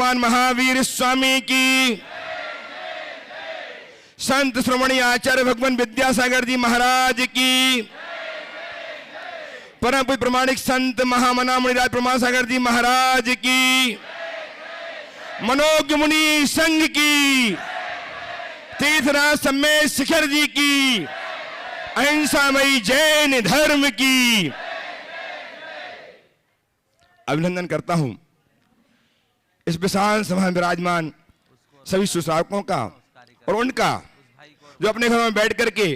भगवान महावीर स्वामी की, संत श्रोमणी आचार्य भगवान विद्यासागर जी महाराज की, परम पूज्य प्रमाणिक संत महामना मुनिराज प्रमाण सागर जी महाराज की, मनोज्ञ मुनि संघ की, तीर्थराज सम्मेद शिखर जी की, अहिंसामयी जैन धर्म की अभिनंदन करता हूं। इस विशाल सभा में विराजमान सभी सुश्रावकों का और उनका जो अपने घरों में बैठ करके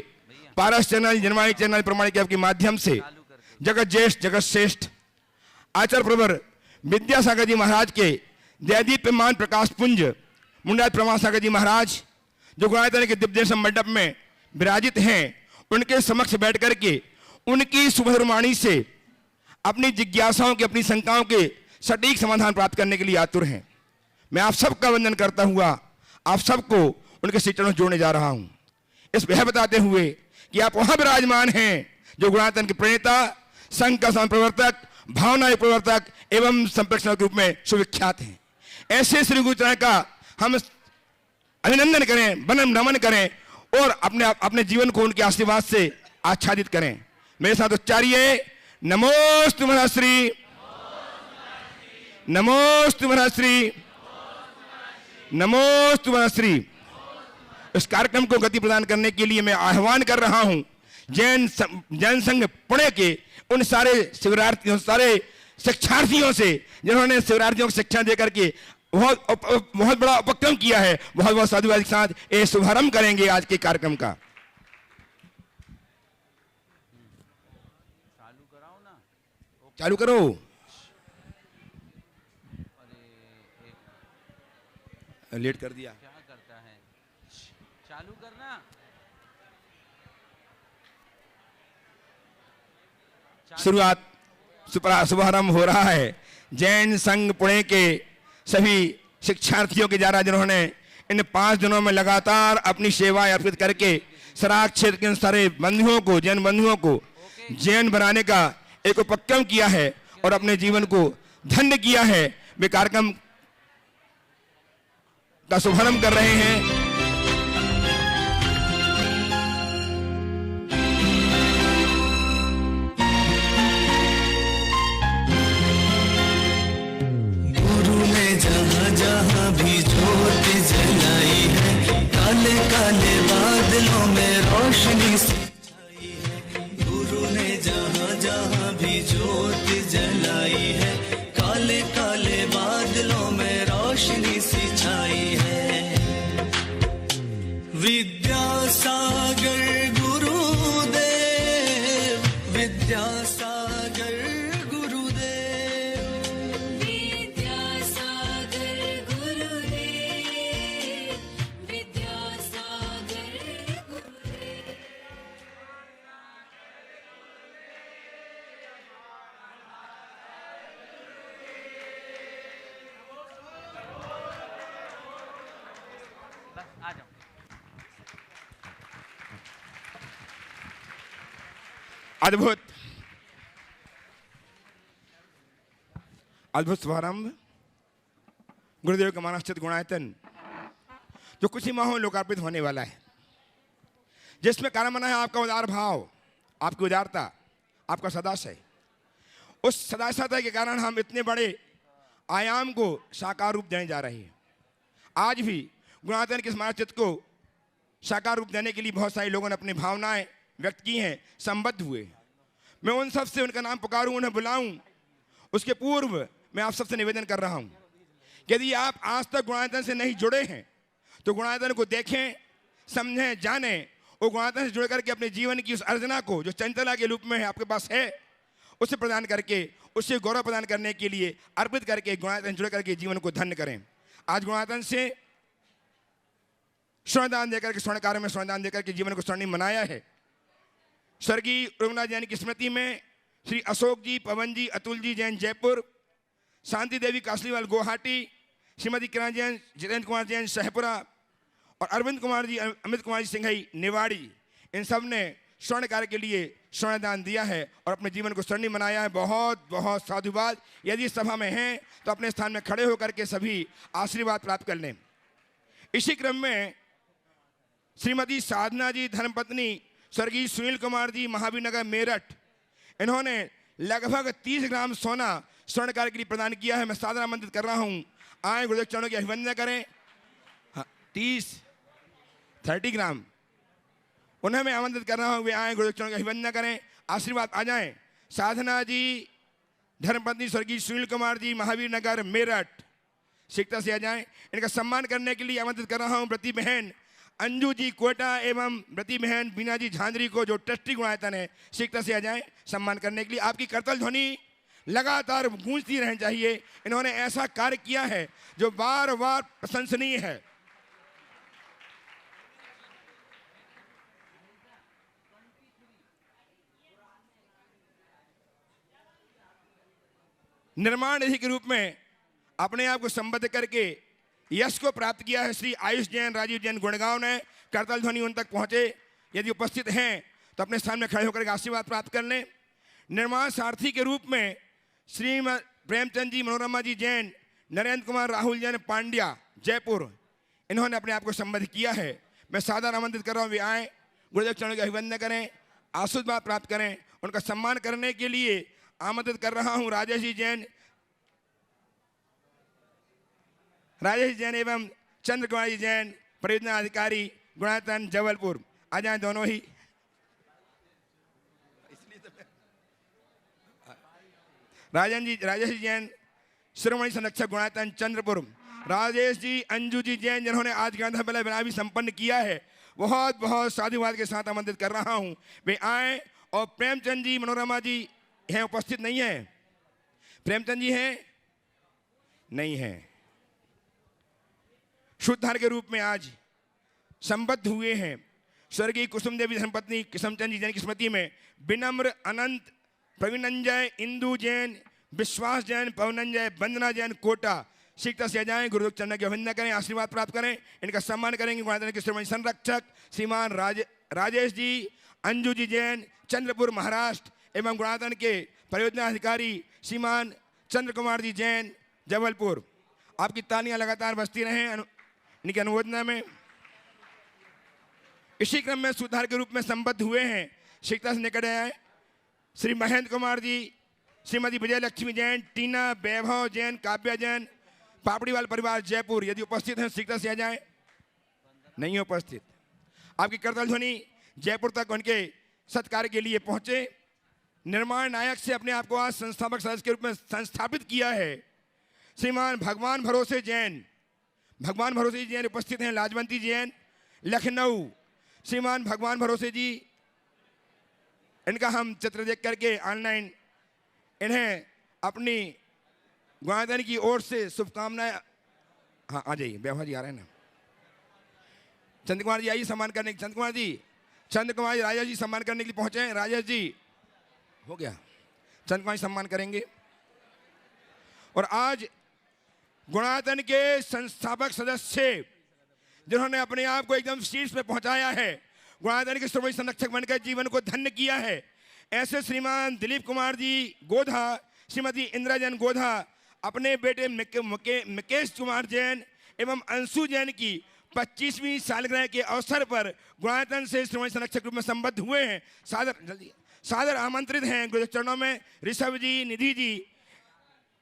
पारस चैनल, जनवाणी चैनल, प्रमाणिक के माध्यम से जगत ज्येष्ठ जगत श्रेष्ठ आचार्य प्रवर विद्यासागर जी महाराज के दयादीप्यमान प्रकाश पुंज मुंडाज प्रमाण सागर जी महाराज जो गुणायतन के दिव्य मंडप में विराजित हैं, उनके समक्ष बैठ करके उनकी सुमधुर वाणी से अपनी जिज्ञासाओं के, अपनी शंकाओं के सटीक समाधान प्राप्त करने के लिए आतुर हैं। मैं आप सबका वंदन करता हुआ आप सबको उनके श्री चरणों जोड़ने जा रहा हूं, इस वह बताते हुए कि आप वहां विराजमान हैं जो गुणायतन के प्रणेता, संघ का प्रवर्तक, भावना प्रवर्तक एवं संप्रेषण के रूप में सुविख्यात हैं। ऐसे श्री गुरुचरण का हम अभिनंदन करें, वंदन नमन करें और अपने जीवन को उनके आशीर्वाद से आच्छादित करें। मेरे साथ उच्चारिए नमोस्तु महर्षि, नमोस्तु महर्षि, नमोस्तु महर्षि। इस कार्यक्रम को गति प्रदान करने के लिए मैं आह्वान कर रहा हूं जैन संघ पुणे के उन सारे शिविरार्थियों, सारे शिक्षार्थियों से जिन्होंने शिविरार्थियों को शिक्षा देकर के बहुत बड़ा उपक्रम किया है। बहुत बहुत साधुवाद के साथ ये शुभारंभ करेंगे आज के कार्यक्रम का। चालू करो। लेट कर दिया, क्या करता है, चालू करना। शुरुआत शुभारंभ हो रहा है जैन संघ पुणे के सभी शिक्षार्थियों के द्वारा जिन्होंने इन 5 दिनों में लगातार अपनी सेवाएं अर्पित करके सराक क्षेत्र के सारे बंधुओं को, जैन बंधुओं को जैन बनाने का एक उपक्रम किया है और अपने जीवन को धन्य किया है। वे कार्यक्रम का शुभारंभ कर रहे हैं। जहाँ भी ज्योत जलाई है, काले काले बादलों में रोशनी छाई है। गुरु ने जहाँ जहाँ भी ज्योत जलाई है, काले काले बादलों में रोशनी सी छाई है। विद्यासागर गुरुदेव, विद्यासागर अद्भुत अद्भुत शुभारंभ गुरुदेव का मानसचित गुणायतन जो कुछ ही माहों लोकार्पित होने वाला है, जिसमें कारण बना है आपका उदार भाव, आपकी उदारता, आपका सदाशय। उस सदाशयता के कारण हम इतने बड़े आयाम को साकार रूप देने जा रहे हैं। आज भी गुणायतन के मानसचित को साकार रूप देने के लिए बहुत सारे लोगों ने अपनी भावनाएं व्यक्त की हैं, संबद्ध हुए। मैं उन सब से उनका नाम पुकारूं, उन्हें बुलाऊं, उसके पूर्व मैं आप सबसे निवेदन कर रहा हूं कि यदि आप आज तक गुणायतन से नहीं जुड़े हैं तो गुणायतन को देखें, समझें, जानें और गुणायतन से जुड़ करके अपने जीवन की उस अर्चना को जो चंचला के रूप में आपके पास है उसे प्रदान करके, उससे गौरव प्रदान करने के लिए अर्पित करके गुणायतन जुड़ करके जीवन को धन्य करें। आज गुणायतन से स्वर्णदान देकर के, स्वर्ण कार्य में स्वर्णदान देकर के जीवन को स्वर्णिम बनाया है। स्वर्गीय रघुनाथ जैन की स्मृति में श्री अशोक जी, पवन जी, अतुल जी जैन जयपुर, शांति देवी कासलीवाल गुवाहाटी, श्रीमती किरण जैन, जितेंद्र कुमार जैन शाहपुरा और अरविंद कुमार जी, अमित कुमार जी सिंघई निवाड़ी, इन सब ने स्वर्ण कार्य के लिए स्वर्ण दान दिया है और अपने जीवन को स्वर्णिम बनाया है। बहुत बहुत साधुवाद। यदि सभा में हैं तो अपने स्थान में खड़े होकर के सभी आशीर्वाद प्राप्त कर लें। इसी क्रम में श्रीमती साधना जी धर्मपत्नी स्वर्गीय सुनील कुमार जी महावीर नगर मेरठ, इन्होंने लगभग 30 ग्राम सोना स्वर्ण कार्य के लिए प्रदान किया है। मैं सादर आमंत्रित कर रहा हूं, आए गुरुदेव चरणों की अभिवंदना करें। हाँ, 30 ग्राम उन्हें मैं आमंत्रित कर रहा हूं, वे आए गुरुदेव चरणों की अभिवंदना करें, आशीर्वाद आ जाएं। साधना जी धर्मपत्नी स्वर्गीय सुनील कुमार जी महावीर नगर मेरठ शीघ्रता से आ जाएं। इनका सम्मान करने के लिए आमंत्रित कर रहा हूं व्रती बहन अंजू जी कोटा एवं व्रती बहन बीना जी झांझरी को, जो ट्रस्टी गुणायतन है, शीघ्रता से आ जाएं सम्मान करने के लिए। आपकी करतल ध्वनि लगातार गूंजती रहनी चाहिए। इन्होंने ऐसा कार्य किया है जो बार बार प्रशंसनीय है। निर्माण निधि के रूप में अपने आप को संबद्ध करके यश को प्राप्त किया है श्री आयुष जैन राजीव जैन गुड़गांव ने। करतल ध्वनि उन तक पहुंचे, यदि उपस्थित हैं तो अपने स्थान में खड़े होकर आशीर्वाद प्राप्त कर लें। निर्माण सारथी के रूप में श्री प्रेमचंद जी मनोरमा जी जैन, नरेंद्र कुमार राहुल जैन पांड्या जयपुर, इन्होंने अपने आप को संबद्ध किया है। मैं सादर आमंत्रित कर रहा हूँ, वे आए गुरुदेव चरणों की अभिवंदना करें, आशीर्वाद प्राप्त करें। उनका सम्मान करने के लिए आमंत्रित कर रहा हूँ राजेश जी जैन एवं चंद्र कुमार जी जैन परियोजना अधिकारी गुणायतन जबलपुर। आ जाएं दोनों ही। राजेश जी जैन शिरोमणि संरक्षक गुणायतन चंद्रपुर। राजेश जी अंजू जी जैन जिन्होंने आज गांधा मेला बिना भी संपन्न किया है, बहुत बहुत साधुवाद के साथ आमंत्रित कर रहा हूं, वे आए। और प्रेमचंद जी मनोरमा जी हैं, उपस्थित नहीं है। प्रेमचंद जी हैं नहीं है। शुद्धार के रूप में आज संबद्ध हुए हैं स्वर्गीय कुसुम देवी धर्मपत्नी किशमचंद जी जैन की स्मृति में विनम्र अनंत प्रवीणंजय इंदू जैन विश्वास जैन पवनंजय वंदना जैन कोटा। शीघ्रता से आ जाएं, गुरुदेव चरण की अभिवंदना करें, आशीर्वाद प्राप्त करें। इनका सम्मान करेंगे गुणायतन के श्रीमणि संरक्षक श्रीमान राजेश जी अंजू जी जैन चंद्रपुर महाराष्ट्र एवं गुणायतन के परियोजना अधिकारी श्रीमान चंद्र कुमार जी जैन जबलपुर। आपकी तालियां लगातार बजती रहें इनकी अनुमोदना में। इसी क्रम में सुधार के रूप में संबद्ध हुए हैं, शीघ्रता से निकट आए श्री महेंद्र कुमार जी, श्रीमती विजय लक्ष्मी जैन, टीना वैभव जैन, काव्या जैन पापड़ीवाल परिवार जयपुर। यदि उपस्थित हैं शीघ्रता से आ जाएं। नहीं उपस्थित। आपकी करतल ध्वनि जयपुर तक उनके सत्कार के लिए पहुंचे। निर्माण नायक से अपने आप को आज संस्थापक सदस्य के रूप में संस्थापित किया है श्रीमान भगवान भरोसे जैन। भगवान भरोसे जैन उपस्थित हैं। लाजवंती जैन लखनऊ, श्रीमान भगवान भरोसे जी, इनका हम चित्र देख करके ऑनलाइन इन्हें अपनी गुणायतन की ओर से शुभकामनाएं। हाँ आ जाइए, व्यवहार जी आ रहे हैं ना। चंद्र कुमार जी आइए सम्मान करने। चंद्र कुमार जी राजेश जी सम्मान करने के लिए पहुंचे हैं। राजेश जी हो गया, चंद्र कुमार जी सम्मान करेंगे। और आज गुणायतन के संस्थापक सदस्य जिन्होंने अपने आप को एकदम शीर्ष पे पहुंचाया है, गुणायतन के श्रोमणी संरक्षक बनकर जीवन को धन्य किया है, ऐसे श्रीमान दिलीप कुमार जी गोधा, श्रीमती इंदिरा जैन गोधा अपने बेटे मुकेश कुमार जैन एवं अंशु जैन की 25वीं सालगिरह के अवसर पर गुणायतन से श्रोमणी संरक्षक रूप में संबद्ध हुए हैं। सादर आमंत्रित हैं गुरुदेव चरणों में ऋषभ जी, निधि जी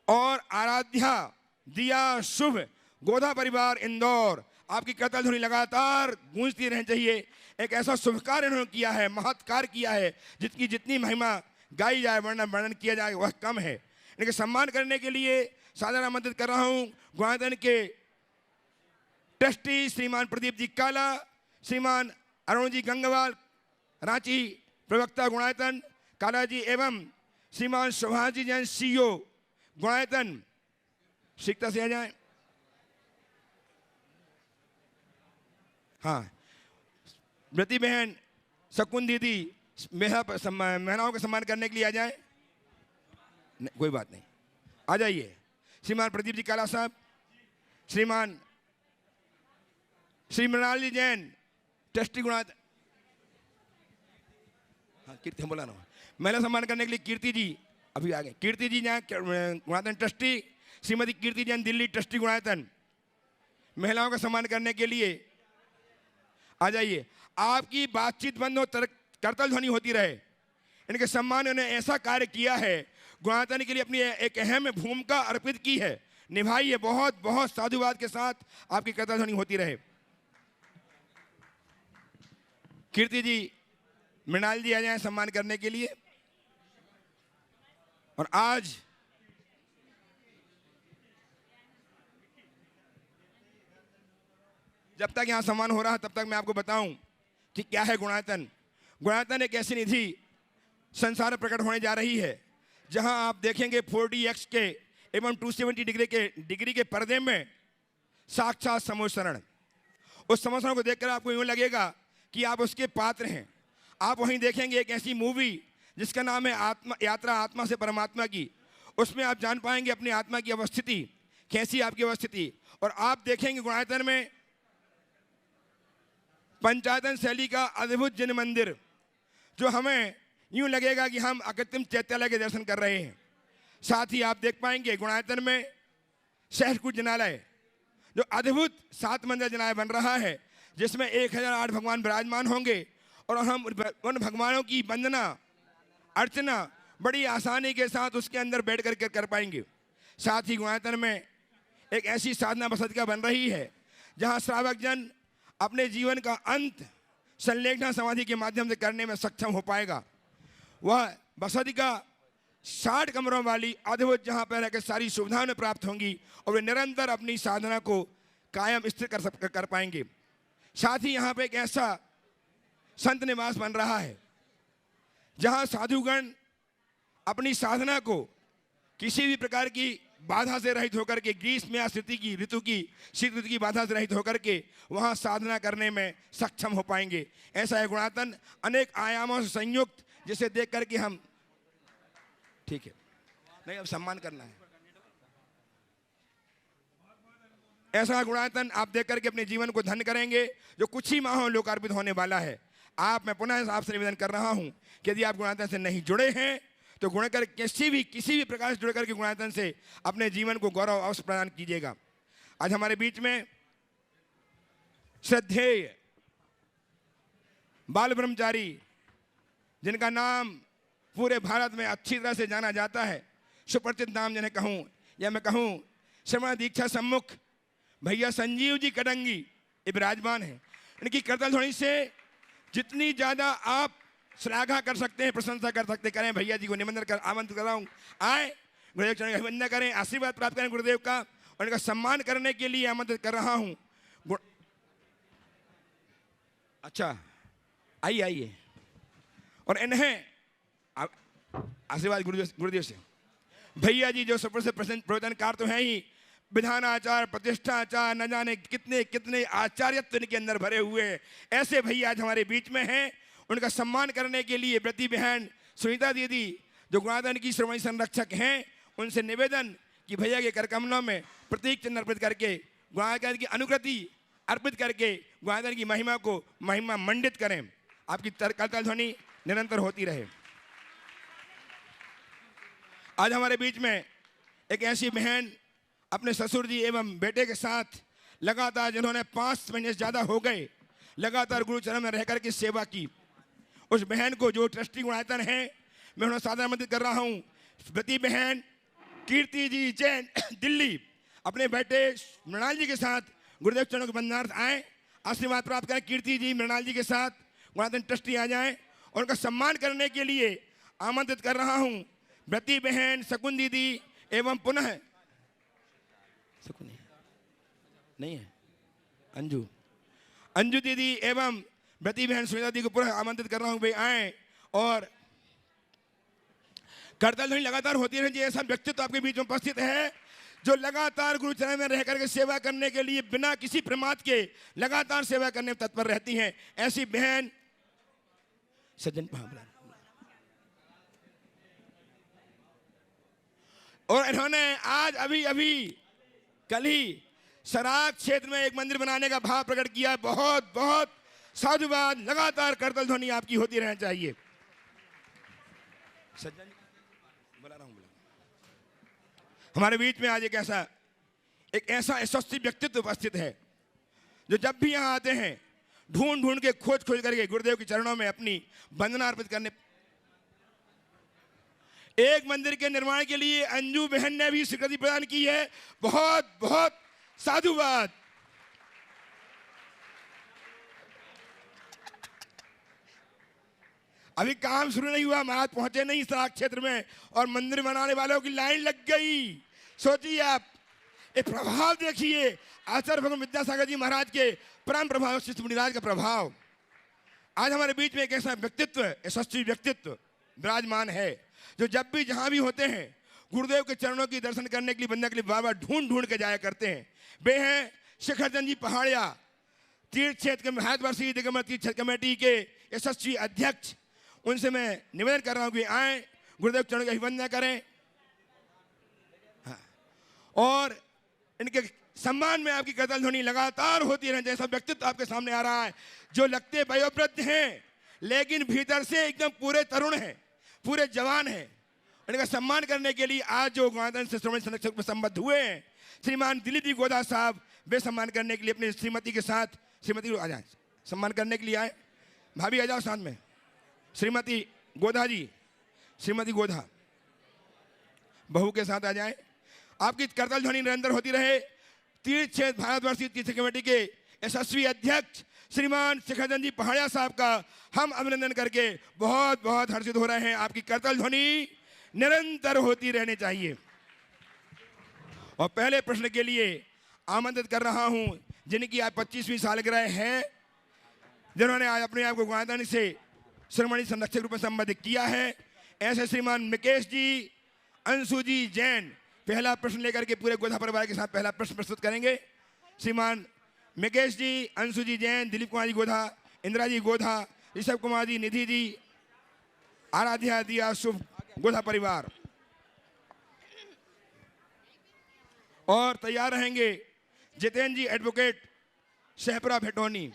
और आराध्या दिया शुभ गोधा परिवार इंदौर। आपकी करतल ध्वनि लगातार गूंजती रहनी चाहिए। एक ऐसा शुभ कार्य इन्होंने किया है, महत् कार्य किया है, जिसकी जितनी महिमा गाई जाए वर्णन किया जाए वह कम है। इनके सम्मान करने के लिए सादर आमंत्रित कर रहा हूं गुणायतन के ट्रस्टी श्रीमान प्रदीप जी काला, श्रीमान अरुण जी गंगवाल रांची प्रवक्ता गुणायतन काला जी एवं श्रीमान सुभाष जी जैन सीओ गुणायतन। शीघ्रता से आ जाएं। हाँ, व्रती बहन शकुन दीदी महिलाओं का सम्मान करने के लिए आ जाएं। कोई बात नहीं, आ जाइए। श्रीमान प्रदीप जी काला साहब, श्रीमान श्री मृणाल जी जैन ट्रस्टी गुणायतन। हाँ कीर्ति हम बोला ना, महिला सम्मान करने के लिए कीर्ति जी अभी आ गए। कीर्ति जी यहाँ गुणायतन ट्रस्टी, श्रीमती कीर्ति जैन दिल्ली ट्रस्टी गुणायतन, महिलाओं का सम्मान करने के लिए आ जाइए। आपकी बातचीत बंद हो, करतल ध्वनि होती रहे। इनके सम्मान ने ऐसा कार्य किया है, गुणायतन के लिए अपनी एक अहम भूमिका अर्पित की है, निभाई है। बहुत बहुत साधुवाद के साथ आपकी करतल ध्वनि होती रहे। कीर्ति जी, मृणाल जी आ जाए सम्मान करने के लिए। और आज जब तक यहां सम्मान हो रहा है तब तक मैं आपको बताऊं कि क्या है गुणायतन। गुणायतन एक ऐसी निधि संसार में प्रकट होने जा रही है जहां आप देखेंगे 4DX के एवं 270 डिग्री के पर्दे में साक्षात समोसरण। उस समोसरण को देखकर आपको यूं लगेगा कि आप उसके पात्र हैं। आप वहीं देखेंगे एक ऐसी मूवी जिसका नाम है यात्रा आत्मा से परमात्मा की। उसमें आप जान पाएंगे अपनी आत्मा की अवस्थिति, कैसी आपकी अवस्थिति। और आप देखेंगे गुणायतन में पंचायतन शैली का अद्भुत जिन मंदिर, जो हमें यूं लगेगा कि हम अकृत्रिम चैत्यालय के दर्शन कर रहे हैं। साथ ही आप देख पाएंगे गुणायतन में सहस्त्रकूट जनालय, जो अद्भुत 7 मंदिर जनालय बन रहा है, जिसमें 1008 भगवान विराजमान होंगे। और हम उन भगवानों की वंदना अर्चना बड़ी आसानी के साथ उसके अंदर बैठ कर पाएंगे। साथ ही गुणायतन में एक ऐसी साधना बसतिका बन रही है जहां श्रावक जन अपने जीवन का अंत संलेखना समाधि के माध्यम से करने में सक्षम हो पाएगा। वह बसतिका 60 कमरों वाली अद्भुत, जहां पर रहकर सारी सुविधाएं प्राप्त होंगी और वे निरंतर अपनी साधना को कायम स्थिर कर पाएंगे। साथ ही यहाँ पे एक ऐसा संत निवास बन रहा है जहां साधुगण अपनी साधना को किसी भी प्रकार की बाधा से रहित होकर के, ग्रीष्म या शीत ऋतु की बाधा से रहित होकर के वहां साधना करने में सक्षम हो पाएंगे। ऐसा है गुणायतन, अनेक आयामों से संयुक्त, जिसे देख करके हम ठीक है नहीं, अब सम्मान करना है। ऐसा गुणायतन आप देख करके अपने जीवन को धन्य करेंगे, जो कुछ ही माहों लोकार्पित होने वाला है। मैं पुनः आपसे निवेदन कर रहा हूं कि यदि आप गुणायतन से नहीं जुड़े हैं तो गुणकर किसी भी प्रकार से जुड़ करके गुणायतन से अपने जीवन को गौरव अवश्य प्रदान कीजिएगा। आज हमारे बीच में श्रद्धेय बाल ब्रह्मचारी, जिनका नाम पूरे भारत में अच्छी तरह से जाना जाता है, सुपरिचित नाम जिन्हें कहूं या मैं कहूं श्रवण दीक्षा सम्मुख भैया संजीव जी कटंगी, ये विराजमान है। इनकी करतल ध्वनि से जितनी ज्यादा आप श्लाघा कर सकते हैं, प्रशंसा कर सकते, करें। भैया जी को निमंत्रण कर आमंत्रित कर रहा हूं, आए गुरुदेव चरण की वंदना करें, आशीर्वाद प्राप्त करें गुरुदेव का, और इनका सम्मान करने के लिए आमंत्रित कर रहा हूं। अच्छा आइए आइए, और इन्हें आशीर्वाद गुरुदेव से। भैया जी जो सुप्रसिद्ध प्रवचनकार तो हैं ही, विधानाचार, प्रतिष्ठाचार, न जाने कितने कितने आचार्यत्व इनके अंदर भरे हुए हैं। ऐसे भैया आज हमारे बीच में हैं। उनका सम्मान करने के लिए व्रती बहन सुनीता दीदी, जो गुणायतन की श्रोमणी संरक्षक हैं, उनसे निवेदन कि भैया के करकमलों में प्रतीक चिन्ह अर्पित करके गुणायतन की अनुकृति अर्पित करके गुणायतन की महिमा मंडित करें। आपकी करतल ध्वनि निरंतर होती रहे। आज हमारे बीच में एक ऐसी बहन अपने ससुर जी एवं बेटे के साथ लगातार, जिन्होंने 5 महीने से ज्यादा हो गए लगातार गुरु चरण में रहकर के सेवा की, उस बहन को, जो ट्रस्टी गुणायतन है, मैं उन्हें सादर आमंत्रित कर रहा हूं। व्रती बहन कीर्ति जी जैन दिल्ली अपने बेटे मृणाल जी के साथ गुरुदेव चरणों के बंधनार्थ आए, आशीर्वाद प्राप्त करें। कीर्ति जी मृणाल जी के साथ गुणायतन ट्रस्टी आ जाएं, और उनका सम्मान करने के लिए आमंत्रित कर रहा हूं व्रती बहन शकुन दीदी एवं पुनः नहीं है अंजू दीदी एवं व्रती बहन सुनीता दी को पुनः आमंत्रित कर रहा हूं, वे आए और करतल ध्वनि लगातार होती रहे। ऐसा व्यक्तित्व आपके बीच में उपस्थित है जो लगातार गुरु चरण में रह करके सेवा करने के लिए बिना किसी प्रमाद के लगातार सेवा करने में तत्पर रहती हैं। ऐसी बहन सज्जन भावना, और इन्होंने आज अभी कल ही सराग क्षेत्र में एक मंदिर बनाने का भाव प्रकट किया। बहुत बहुत साधुवाद। लगातार करतल ध्वनि आपकी होती रहनी चाहिए। सज्जन जी बुला रहा हूँ, हमारे बीच में आज एक ऐसा यशस्वी व्यक्तित्व उपस्थित है जो जब भी यहाँ आते हैं ढूंढ ढूंढ के खोज खोज करके गुरुदेव के चरणों में अपनी वंदना अर्पित करने। एक मंदिर के निर्माण के लिए अंजू बहन ने भी स्वीकृति प्रदान की है। बहुत बहुत साधुवाद। अभी काम शुरू नहीं हुआ, महाराज पहुंचे नहीं सराक क्षेत्र में और मंदिर बनाने वालों की लाइन लग गई। सोचिए आप, ये प्रभाव देखिए, आचार्य भगवान विद्यासागर जी महाराज के परम प्रभाव, शिष्य मुनिराज का प्रभाव। आज हमारे बीच में एक ऐसा व्यक्तित्व, यशस्वी व्यक्तित्व विराजमान है जो जब भी जहां भी होते हैं गुरुदेव के चरणों की दर्शन करने के लिए, बंदने के लिए बार बार ढूंढ ढूंढ के जाया करते हैं। वे हैं शिखरचंद जी पहाड़िया, तीर्थ क्षेत्र भारतवर्षीय दिगंबर तीर्थ क्षेत्र कमेटी के यशस्वी अध्यक्ष। उनसे मैं निवेदन कर रहा हूं कि आए गुरुदेव चरणों की अभिवंदना करें। हाँ। और इनके सम्मान में आपकी करताल ध्वनि लगातार होती रहे। जैसा व्यक्तित्व आपके सामने आ रहा है, जो लगते वयोवृद्ध हैं लेकिन भीतर से एकदम पूरे तरुण हैं, पूरे जवान हैं। इनका सम्मान करने के लिए आज जो गणतंत्र से श्रोमणी संरक्षक में संबद्ध हुए हैं श्रीमान दिलीप जी गोधा साहब, वे सम्मान करने के लिए अपनी श्रीमती के साथ, श्रीमती आ जाए सम्मान करने के लिए आए। भाभी आ जाओ साथ में, श्रीमती गोधा जी, श्रीमती गोधा बहू के साथ आ जाए। आपकी करताल ध्वनि निरंतर होती रहे। तीर्थ क्षेत्र भारतवर्षीय तीर्थ कमेटी के यशस्वी अध्यक्ष श्रीमान शिखरचंद जी पहाड़िया साहब का हम अभिनंदन करके बहुत बहुत हर्षित हो रहे हैं। आपकी करताल ध्वनि निरंतर होती रहनी चाहिए। और पहले प्रश्न के लिए आमंत्रित कर रहा हूं जिनकी आज 25वीं सालगिरह है, जिन्होंने आज अपने आप को गणतंत्र से श्रोमणी संरक्षक रूप में संबोधित किया है, ऐसे श्रीमान मिकेश जी, अंशु जी जैन पहला प्रश्न लेकर के पूरे गोधा परिवार के साथ पहला प्रश्न प्रस्तुत करेंगे। श्रीमान मिकेश जी, अंशु जी जैन, दिलीप कुमार जी गोधा, इंदिरा जी गोधा, ऋषभ कुमार जी, निधि जी, आराध्या दिया, शुभ गोधा परिवार। और तैयार रहेंगे जितेंद्र जी एडवोकेट शहपुरा भेटौनी,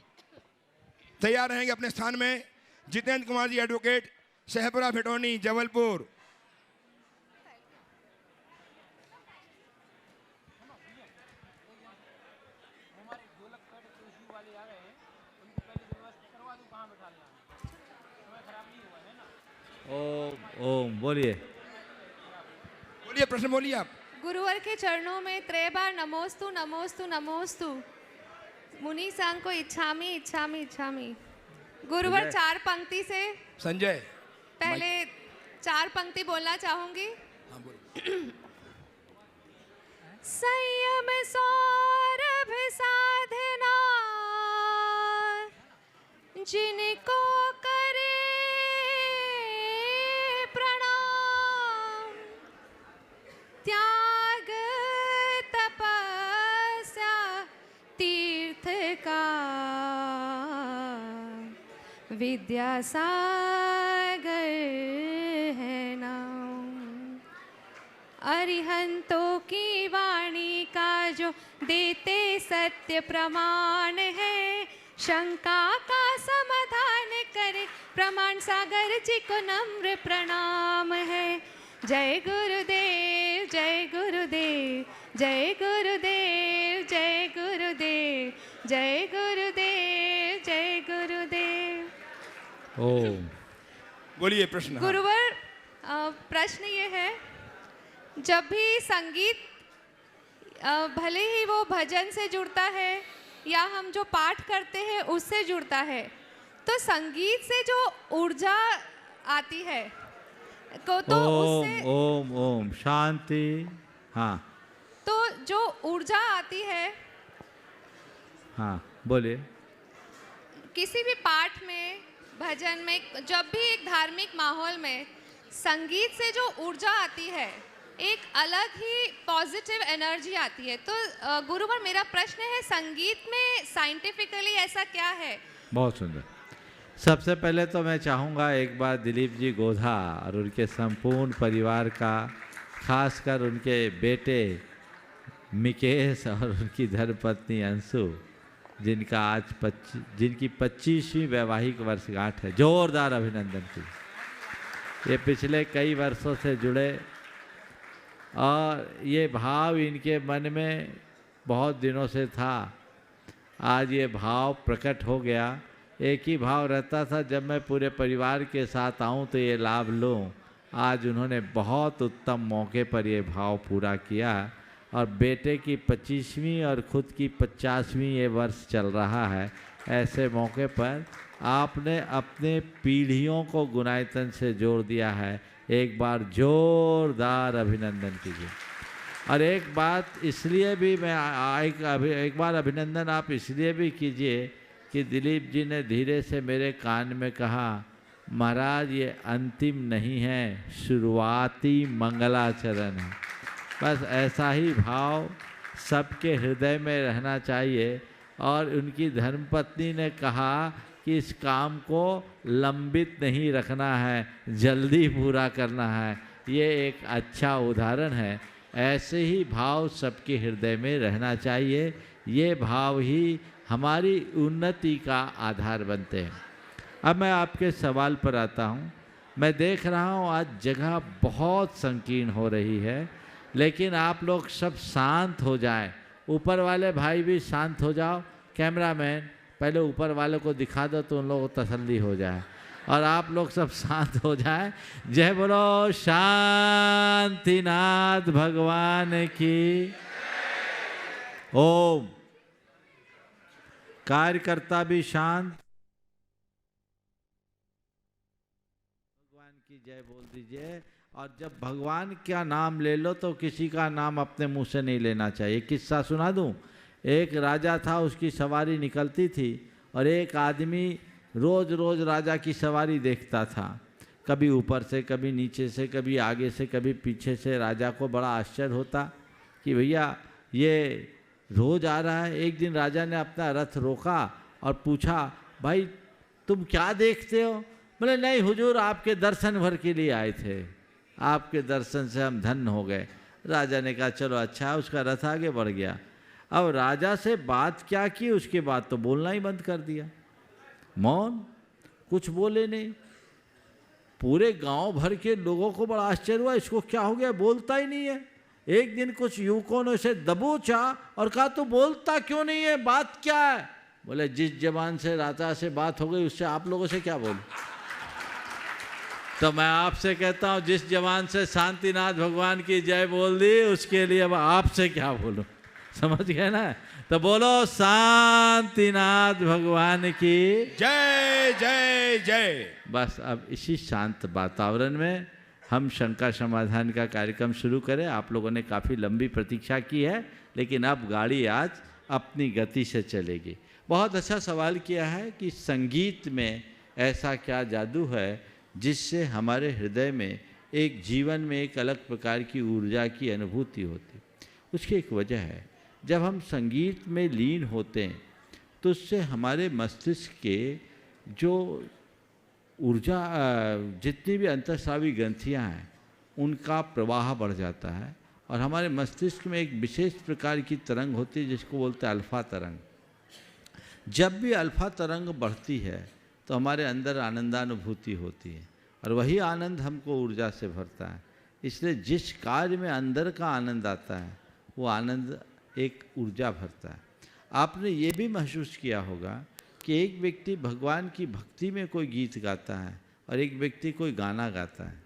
तैयार रहेंगे अपने स्थान में। जितेंद्र कुमार जी एडवोकेट शहपुरा भेटौनी जबलपुर। ओम ओम बोलिए बोलिए, प्रश्न बोलिए आप। गुरुवर के चरणों में त्रैबार नमोस्तु नमोस्तु नमोस्तु मुनि सांग को इच्छामी इच्छामी इच्छामी। गुरुवर 4 पंक्ति से संजय पहले 4 पंक्ति बोलना चाहूंगी। संयम सौरभ साधना जिनको करे प्रणाम, त्याग तपस्या तीर्थ का विद्यासागर है नाम। अरिहंतों की वाणी का जो देते सत्य प्रमाण है, शंका का समाधान करे प्रमाण सागर जी को नम्र प्रणाम है। जय गुरुदेव जय गुरुदेव जय गुरुदेव जय गुरुदेव जय गुरुदेव जय गुरुदेव। ओम बोलिए प्रश्न। गुरुवर प्रश्न ये है, जब भी संगीत भले ही वो भजन से जुड़ता है या हम जो पाठ करते हैं उससे जुड़ता है, तो संगीत से जो ऊर्जा आती है को तो उससे ओम ओम शांति। हाँ तो जो ऊर्जा आती है, हाँ बोलिए। किसी भी पाठ में, भजन में, जब भी एक धार्मिक माहौल में संगीत से जो ऊर्जा आती है, एक अलग ही पॉजिटिव एनर्जी आती है। तो गुरुवर मेरा प्रश्न है, संगीत में साइंटिफिकली ऐसा क्या है? बहुत सुंदर। सबसे पहले तो मैं चाहूँगा एक बार दिलीप जी गोधा और उनके संपूर्ण परिवार का, खासकर उनके बेटे मिकेश और उनकी धर्मपत्नी अंशु, जिनका आज जिनकी 25वीं वैवाहिक वर्षगांठ है, जोरदार अभिनंदन की। ये पिछले कई वर्षों से जुड़े और ये भाव इनके मन में बहुत दिनों से था। आज ये भाव प्रकट हो गया। एक ही भाव रहता था, जब मैं पूरे परिवार के साथ आऊं तो ये लाभ लूं। आज उन्होंने बहुत उत्तम मौके पर ये भाव पूरा किया और बेटे की 25वीं और खुद की 50वीं ये वर्ष चल रहा है। ऐसे मौके पर आपने अपने पीढ़ियों को गुणायतन से जोड़ दिया है। एक बार जोरदार अभिनंदन कीजिए। और एक बात इसलिए भी मैं एक बार अभिनंदन आप इसलिए भी कीजिए कि दिलीप जी ने धीरे से मेरे कान में कहा, महाराज ये अंतिम नहीं है, शुरुआती मंगलाचरण है। बस ऐसा ही भाव सबके हृदय में रहना चाहिए। और उनकी धर्मपत्नी ने कहा कि इस काम को लंबित नहीं रखना है, जल्दी पूरा करना है। ये एक अच्छा उदाहरण है। ऐसे ही भाव सबके हृदय में रहना चाहिए। ये भाव ही हमारी उन्नति का आधार बनते हैं। अब मैं आपके सवाल पर आता हूँ। मैं देख रहा हूँ आज जगह बहुत संकीर्ण हो रही है, लेकिन आप लोग सब शांत हो जाएं। ऊपर वाले भाई भी शांत हो जाओ। कैमरामैन पहले ऊपर वाले को दिखा दो तो उन लोगों को तसल्ली हो जाए। और आप लोग सब शांत हो जाएं। जय बोलो शांतिनाथ भगवान की। ओम। कार्यकर्ता भी शांत। भगवान की जय बोल दीजिए। और जब भगवान का नाम ले लो तो किसी का नाम अपने मुंह से नहीं लेना चाहिए। किस्सा सुना दूं। एक राजा था, उसकी सवारी निकलती थी और एक आदमी रोज़ रोज़ राजा की सवारी देखता था। कभी ऊपर से, कभी नीचे से, कभी आगे से, कभी पीछे से। राजा को बड़ा आश्चर्य होता कि भैया ये रोज़ आ रहा है। एक दिन राजा ने अपना रथ रोका और पूछा, भाई तुम क्या देखते हो? बोले नहीं हुजूर, आपके दर्शन भर के लिए आए थे, आपके दर्शन से हम धन्य हो गए। राजा ने कहा चलो अच्छा है। उसका रथ आगे बढ़ गया। अब राजा से बात क्या की, उसके बाद तो बोलना ही बंद कर दिया। मौन, कुछ बोले नहीं। पूरे गांव भर के लोगों को बड़ा आश्चर्य हुआ, इसको क्या हो गया, बोलता ही नहीं है। एक दिन कुछ युवकों ने उसे दबोचा और कहा तू बोलता क्यों नहीं है, बात क्या है? बोले जिस जबान से राजा से बात हो गई उससे आप लोगों से क्या बोलूं। तो मैं आपसे कहता हूं, जिस जबान से शांतिनाथ भगवान की जय बोल दी उसके लिए अब आपसे क्या बोलूं। समझ गए ना? तो बोलो शांतिनाथ भगवान की जय जय जय। बस अब इसी शांत वातावरण में हम शंका समाधान का कार्यक्रम शुरू करें। आप लोगों ने काफ़ी लंबी प्रतीक्षा की है, लेकिन अब गाड़ी आज अपनी गति से चलेगी। बहुत अच्छा सवाल किया है कि संगीत में ऐसा क्या जादू है जिससे हमारे हृदय में एक जीवन में एक अलग प्रकार की ऊर्जा की अनुभूति होती। उसकी एक वजह है, जब हम संगीत में लीन होते हैं तो उससे हमारे मस्तिष्क के जो ऊर्जा, जितनी भी अंतःस्रावी ग्रंथियाँ हैं उनका प्रवाह बढ़ जाता है और हमारे मस्तिष्क में एक विशेष प्रकार की तरंग होती है जिसको बोलते हैं अल्फा तरंग। जब भी अल्फा तरंग बढ़ती है तो हमारे अंदर आनंदानुभूति होती है और वही आनंद हमको ऊर्जा से भरता है। इसलिए जिस कार्य में अंदर का आनंद आता है वो आनंद एक ऊर्जा भरता है। आपने ये भी महसूस किया होगा कि एक व्यक्ति भगवान की भक्ति में कोई गीत गाता है और एक व्यक्ति कोई गाना गाता है।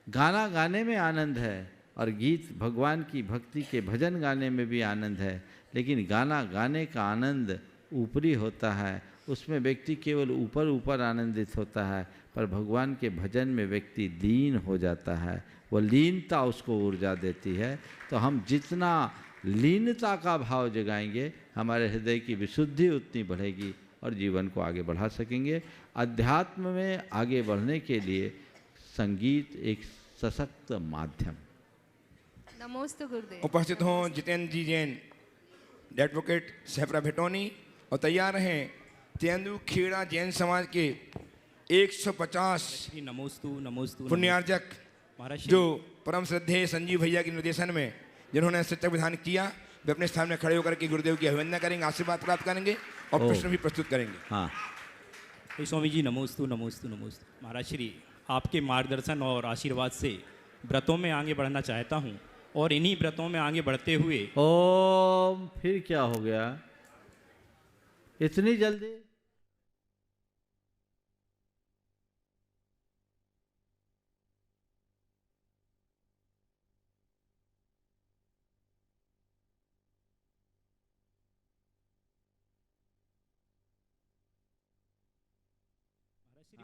गाना गाने में आनंद है और गीत भगवान की भक्ति के भजन गाने में भी आनंद है, लेकिन गाना गाने का आनंद ऊपरी होता है। उसमें व्यक्ति केवल ऊपर ऊपर आनंदित होता है, पर भगवान के भजन में व्यक्ति लीन हो जाता है। वो लीनता उसको ऊर्जा देती है। तो हम जितना लीनता का भाव जगाएंगे हमारे हृदय की विशुद्धि उतनी बढ़ेगी और जीवन को आगे बढ़ा सकेंगे। अध्यात्म में आगे बढ़ने के लिए संगीत एक सशक्त माध्यम। नमोस्तु गुरुदेव। उपस्थित हों जितेंद्र जी जैन, एडवोकेट सहपरा भेटौनी, और तैयार हैं तेंदु खेड़ा जैन समाज के 150 नमोस्तु नमोस्तु पुण्यार्जक महाराज जो परम श्रद्धेय संजीव भैया के निर्देशन में जिन्होंने सच्चा विधान किया, वे अपने स्थान में खड़े होकर के गुरुदेव की अभिवंदना करेंगे, आशीर्वाद प्राप्त करेंगे और प्रश्न भी प्रस्तुत करेंगे। हाँ, स्वामी जी नमोस्तु नमोस्तु नमोस्तु। महाराज श्री आपके मार्गदर्शन और आशीर्वाद से व्रतों में आगे बढ़ना चाहता हूँ और इन्हीं व्रतों में आगे बढ़ते हुए ओम, फिर क्या हो गया इतनी जल्दी?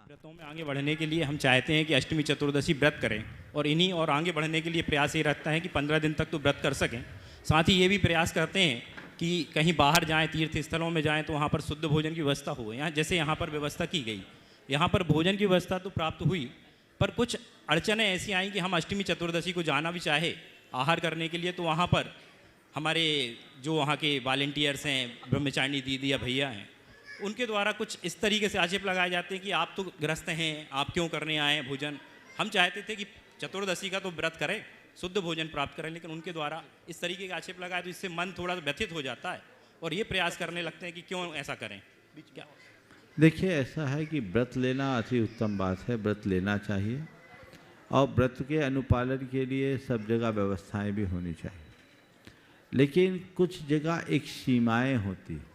व्रतों में आगे बढ़ने के लिए हम चाहते हैं कि अष्टमी चतुर्दशी व्रत करें और इन्हीं और आगे बढ़ने के लिए प्रयास ये रहता है कि 15 दिन तक तो व्रत कर सकें। साथ ही ये भी प्रयास करते हैं कि कहीं बाहर जाएं, तीर्थ स्थलों में जाएं तो वहाँ पर शुद्ध भोजन की व्यवस्था हो। यहाँ जैसे यहाँ पर व्यवस्था की गई, यहाँ पर भोजन की व्यवस्था तो प्राप्त हुई, पर कुछ अड़चनें ऐसी आई कि हम अष्टमी चतुर्दशी को जाना भी चाहे आहार करने के लिए, तो वहाँ पर हमारे जो वहाँ के वॉलेंटियर्स हैं, ब्रह्मचारिणी दीदी या भैया हैं, उनके द्वारा कुछ इस तरीके से आक्षेप लगाए जाते हैं कि आप तो ग्रस्त हैं, आप क्यों करने आए हैं भोजन। हम चाहते थे कि चतुर्दशी का तो व्रत करें, शुद्ध भोजन प्राप्त करें, लेकिन उनके द्वारा इस तरीके के आक्षेप लगाए तो इससे मन थोड़ा व्यथित हो जाता है और ये प्रयास करने लगते हैं कि क्यों ऐसा करें। क्या देखिए, ऐसा है कि व्रत लेना अति उत्तम बात है, व्रत लेना चाहिए और व्रत के अनुपालन के लिए सब जगह व्यवस्थाएं भी होनी चाहिए, लेकिन कुछ जगह एक सीमाएं होती हैं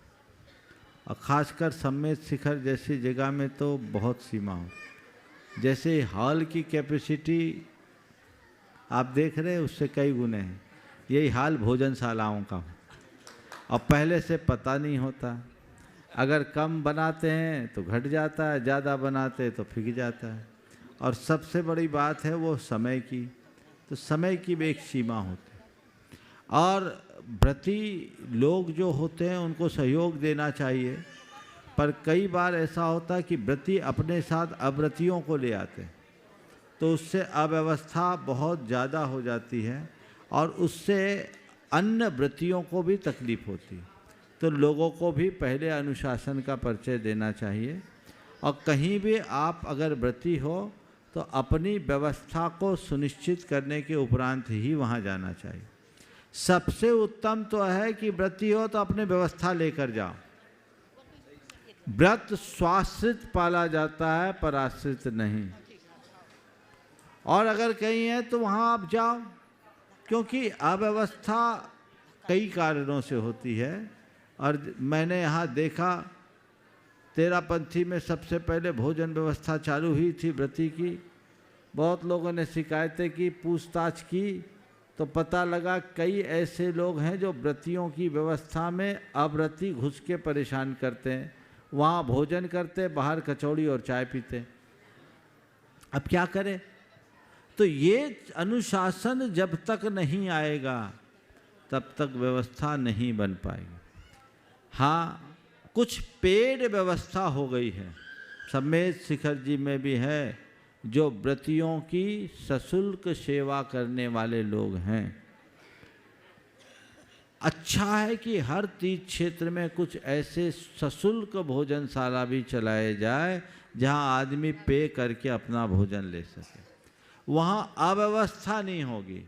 और ख़ासकर सम्मेद शिखर जैसी जगह में तो बहुत सीमा हो। जैसे हॉल की कैपेसिटी आप देख रहे हैं उससे कई गुने हैं, यही हाल भोजनशालाओं का हो और पहले से पता नहीं होता। अगर कम बनाते हैं तो घट जाता है, ज़्यादा बनाते हैं तो फिक जाता है। और सबसे बड़ी बात है वो समय की, तो समय की भी एक सीमा होती है और व्रती लोग जो होते हैं उनको सहयोग देना चाहिए। पर कई बार ऐसा होता है कि व्रती अपने साथ अव्रतियों को ले आते हैं, तो उससे अव्यवस्था बहुत ज़्यादा हो जाती है और उससे अन्य व्रतियों को भी तकलीफ होती है। तो लोगों को भी पहले अनुशासन का परिचय देना चाहिए और कहीं भी आप अगर व्रती हो तो अपनी व्यवस्था को सुनिश्चित करने के उपरांत ही वहाँ जाना चाहिए। सबसे उत्तम तो है कि व्रती हो तो अपने व्यवस्था लेकर जाओ। व्रत स्वाश्रित पाला जाता है, पराश्रित नहीं। और अगर कहीं है तो वहाँ आप जाओ, क्योंकि अव्यवस्था कई कारणों से होती है। और मैंने यहाँ देखा तेरापंथी में सबसे पहले भोजन व्यवस्था चालू हुई थी व्रती की। बहुत लोगों ने शिकायतें की, पूछताछ की, तो पता लगा कई ऐसे लोग हैं जो व्रतियों की व्यवस्था में अव्रती घुस के परेशान करते हैं। वहाँ भोजन करते, बाहर कचौड़ी और चाय पीते। अब क्या करें? तो ये अनुशासन जब तक नहीं आएगा तब तक व्यवस्था नहीं बन पाएगी। हाँ, कुछ पेड व्यवस्था हो गई है, सम्मेद शिखर जी में भी है, जो व्रतियों की सशुल्क सेवा करने वाले लोग हैं। अच्छा है कि हर तीर्थ क्षेत्र में कुछ ऐसे सशुल्क भोजनशाला भी चलाए जाए जहां आदमी पे करके अपना भोजन ले सके। वहां अव्यवस्था नहीं होगी।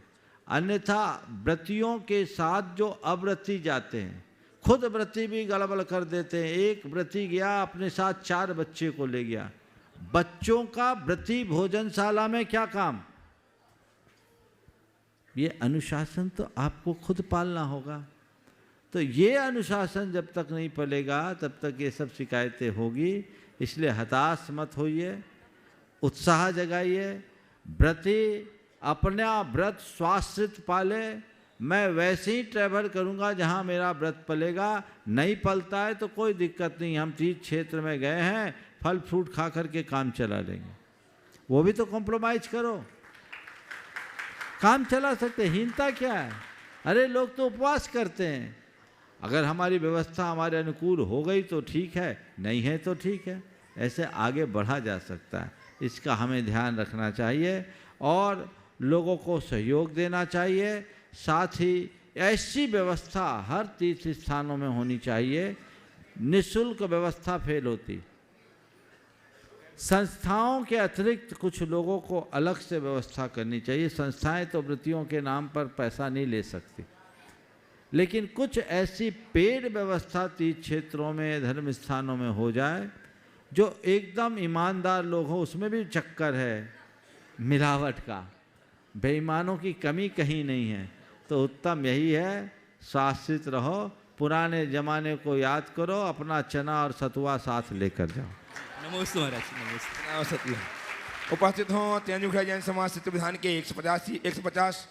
अन्यथा व्रतियों के साथ जो अव्रती जाते हैं, खुद व्रती भी गड़बड़ कर देते हैं। एक व्रती गया, अपने साथ 4 बच्चे को ले गया। बच्चों का व्रती भोजनशाला में क्या काम? ये अनुशासन तो आपको खुद पालना होगा। तो ये अनुशासन जब तक नहीं पलेगा तब तक ये सब शिकायतें होगी। इसलिए हताश मत होइए, उत्साह जगाइए। व्रती अपना व्रत स्वाश्रित पाले। मैं वैसे ही ट्रैवल करूंगा जहां मेरा व्रत पलेगा। नहीं पलता है तो कोई दिक्कत नहीं, हम तीर्थ क्षेत्र में गए हैं, फल फ्रूट खा करके काम चला लेंगे। वो भी तो कॉम्प्रोमाइज करो, काम चला सकते। हीनता क्या है? अरे लोग तो उपवास करते हैं। अगर हमारी व्यवस्था हमारे अनुकूल हो गई तो ठीक है, नहीं है तो ठीक है। ऐसे आगे बढ़ा जा सकता है। इसका हमें ध्यान रखना चाहिए और लोगों को सहयोग देना चाहिए। साथ ही ऐसी व्यवस्था हर तीर्थ स्थानों में होनी चाहिए। निःशुल्क व्यवस्था फेल होती। संस्थाओं के अतिरिक्त कुछ लोगों को अलग से व्यवस्था करनी चाहिए। संस्थाएं तो व्रतियों के नाम पर पैसा नहीं ले सकती, लेकिन कुछ ऐसी पेड व्यवस्था तीर्थ क्षेत्रों में, धर्म स्थानों में हो जाए जो एकदम ईमानदार लोग हों उसमें भी चक्कर है मिलावट का, बेईमानों की कमी कहीं नहीं है। तो उत्तम यही है, शासित रहो, पुराने ज़माने को याद करो, अपना चना और सतुआ साथ लेकर जाओ। नमोस्तु महाराज, नमस्ते। सत्य उपस्थित हों तेंदुखेड़ा जैन समाज सत्य विधान के 150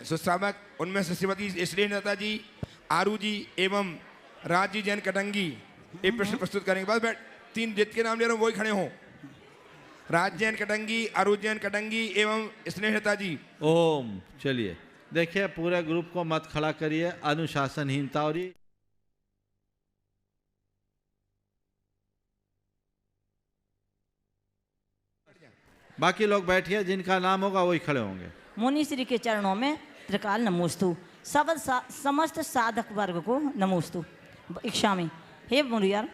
सुश्रावक, उनमें से श्रीमती श्रीलता जी, आरू जी एवं राजी जैन कटंगी एक प्रश्न प्रस्तुत करेंगे। बस बैठ, 3 जित के नाम ले रहा हूँ वही खड़े हों। राज जैन कटंगी, आरू जैन कटंगी एवं स्नेहलता जी। ओम। चलिए देखिए, पूरे ग्रुप को मत खड़ा करिए, अनुशासनहीनता और ये बाकी लोग बैठिए, जिनका नाम होगा वही खड़े होंगे। मुनि श्री के चरणों में त्रिकाल नमोस्तु, समस्त साधक वर्ग को नमोस्तु। इच्छामी, हे मुनियार,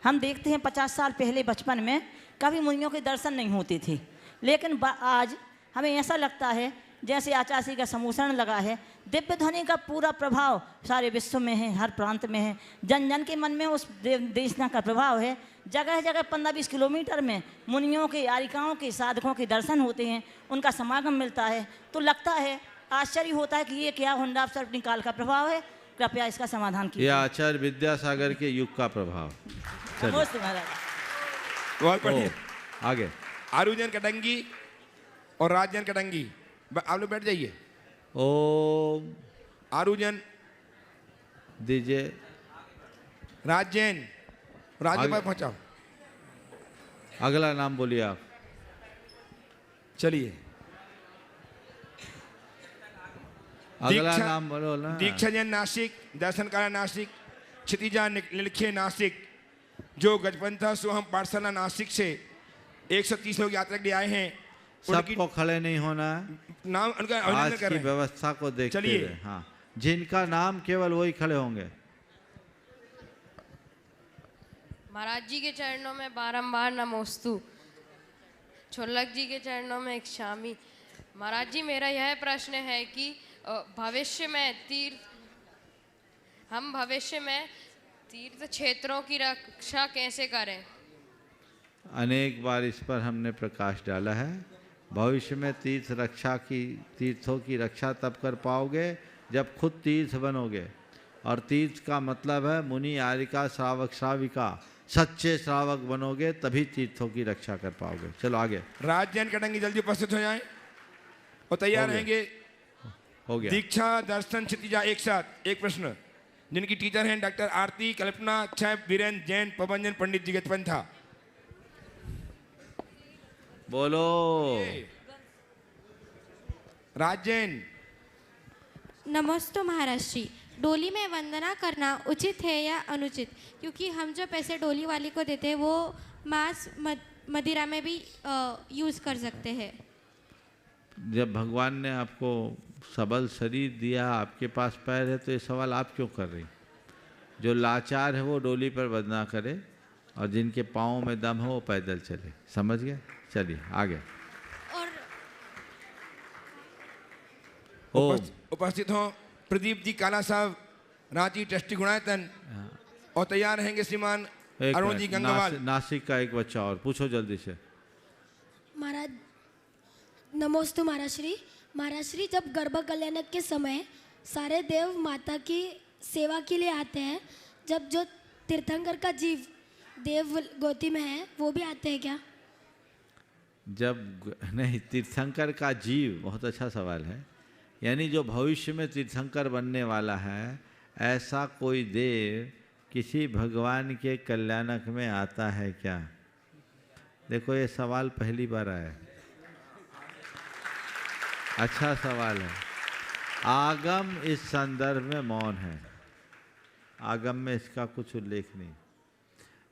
हम देखते हैं 50 साल पहले बचपन में कभी मुनियों के दर्शन नहीं होते थे, लेकिन आज हमें ऐसा लगता है जैसे आचार्य का समूषण लगा है। दिव्य ध्वनि का पूरा प्रभाव सारे विश्व में है, हर प्रांत में है, जन जन के मन में उस देशना का प्रभाव है। जगह जगह 15-20 किलोमीटर में मुनियों के, यारिकाओं के, साधकों के दर्शन होते हैं, उनका समागम मिलता है। तो लगता है, आश्चर्य होता है कि ये क्या हुंडाप सर्वनिकाल काल का प्रभाव है। कृपया इसका समाधान कीजिए। यह आचार्य विद्यासागर के युग का प्रभाव। नमस्ते महाराज। बहुत बढ़िया। आगे आरू जैन कटंगी और राज जैन कटंगी, आप लोग बैठ जाइए। ओम। आरू जैन दीजिए। राज जैन, राज के आगे। पास पहुंचाओ। अगला नाम बोलिए आप। चलिए। अगला नाम बोलो ना। दीक्षा जैन नासिक, दर्शनकारा नासिक, क्षितिजा निलखे नासिक, जो गजपंथा सोहम पाठशाला नासिक से 130 लोग यात्रा के लिए आए हैं। सबको खड़े नहीं होना है, नाम उनका आज अभिनंदन कर की रहे हैं। व्यवस्था को देखते चलिए। हुए। हाँ, जिनका नाम केवल वही खड़े होंगे। महाराज जी के चरणों में बारंबार नमोस्तु, छोलक जी के चरणों में इच्छामी। महाराज जी, मेरा यह प्रश्न है कि भविष्य में तीर्थ क्षेत्रों की रक्षा कैसे करें? अनेक बार इस पर हमने प्रकाश डाला है। भविष्य में तीर्थों की रक्षा तब कर पाओगे जब खुद तीर्थ बनोगे। और तीर्थ का मतलब है मुनि, यारिका, श्रावक, श्राविका, सच्चे श्रावक बनोगे तभी तीर्थों की रक्षा कर पाओगे। चलो आगे। राज जैन कटंगी जल्दी उपस्थित हो जाएं और तैयार हो गया। रहेंगे। हो गया। दीक्षा, दर्शन, क्षितिजा एक साथ एक प्रश्न, जिनकी टीचर हैं डॉक्टर आरती, कल्पना, अक्षय, वीरेंद्र जैन, पवन जैन, पंडित जी गजपंथा। बोलो। राज जैन। नमस्ते महाराज जी, डोली में वंदना करना उचित है या अनुचित? क्योंकि हम जो पैसे डोली वाली को देते हैं वो मांस मदिरा में भी यूज़ कर सकते हैं। जब भगवान ने आपको सबल शरीर दिया, आपके पास पैर है, तो ये सवाल आप क्यों कर रही? जो लाचार है वो डोली पर वंदना करे और जिनके पाँव में दम हो वो पैदल चले। समझ गए? चलिए आगे। और उपस्थित हो प्रदीप जी काला साहब, रांची ट्रस्टी गुणायतन, और तैयार रहेंगे श्रीमान एक अरुण जी मिनट, गंगावाल। नासिक का एक बच्चा और पूछो जल्दी से। महाराज नमोस्तु महाराज श्री, जब गर्भ कल्याणक के समय सारे देव माता की सेवा के लिए आते हैं, जब जो तीर्थंकर का जीव देव गोती में है वो भी आते हैं क्या? नहीं, तीर्थंकर का जीव, बहुत अच्छा सवाल है। यानी जो भविष्य में तीर्थंकर बनने वाला है, ऐसा कोई देव किसी भगवान के कल्याणक में आता है क्या? देखो ये सवाल पहली बार आया है। अच्छा सवाल है। आगम इस संदर्भ में मौन है, आगम में इसका कुछ उल्लेख नहीं।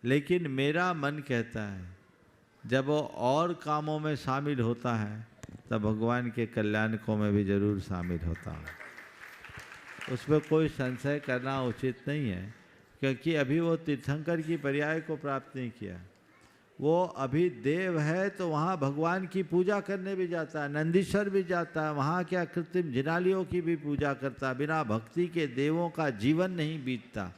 लेकिन मेरा मन कहता है जब वो और कामों में शामिल होता है तब भगवान के कल्याणकों में भी जरूर शामिल होता है। उसमें कोई संशय करना उचित नहीं है, क्योंकि अभी वो तीर्थंकर की पर्याय को प्राप्त नहीं किया। वो अभी देव है तो वहाँ भगवान की पूजा करने भी जाता है, नंदीश्वर भी जाता है, वहाँ क्या कृत्रिम जिनालियों की भी पूजा करता है। बिना भक्ति के देवों का जीवन नहीं बीतता।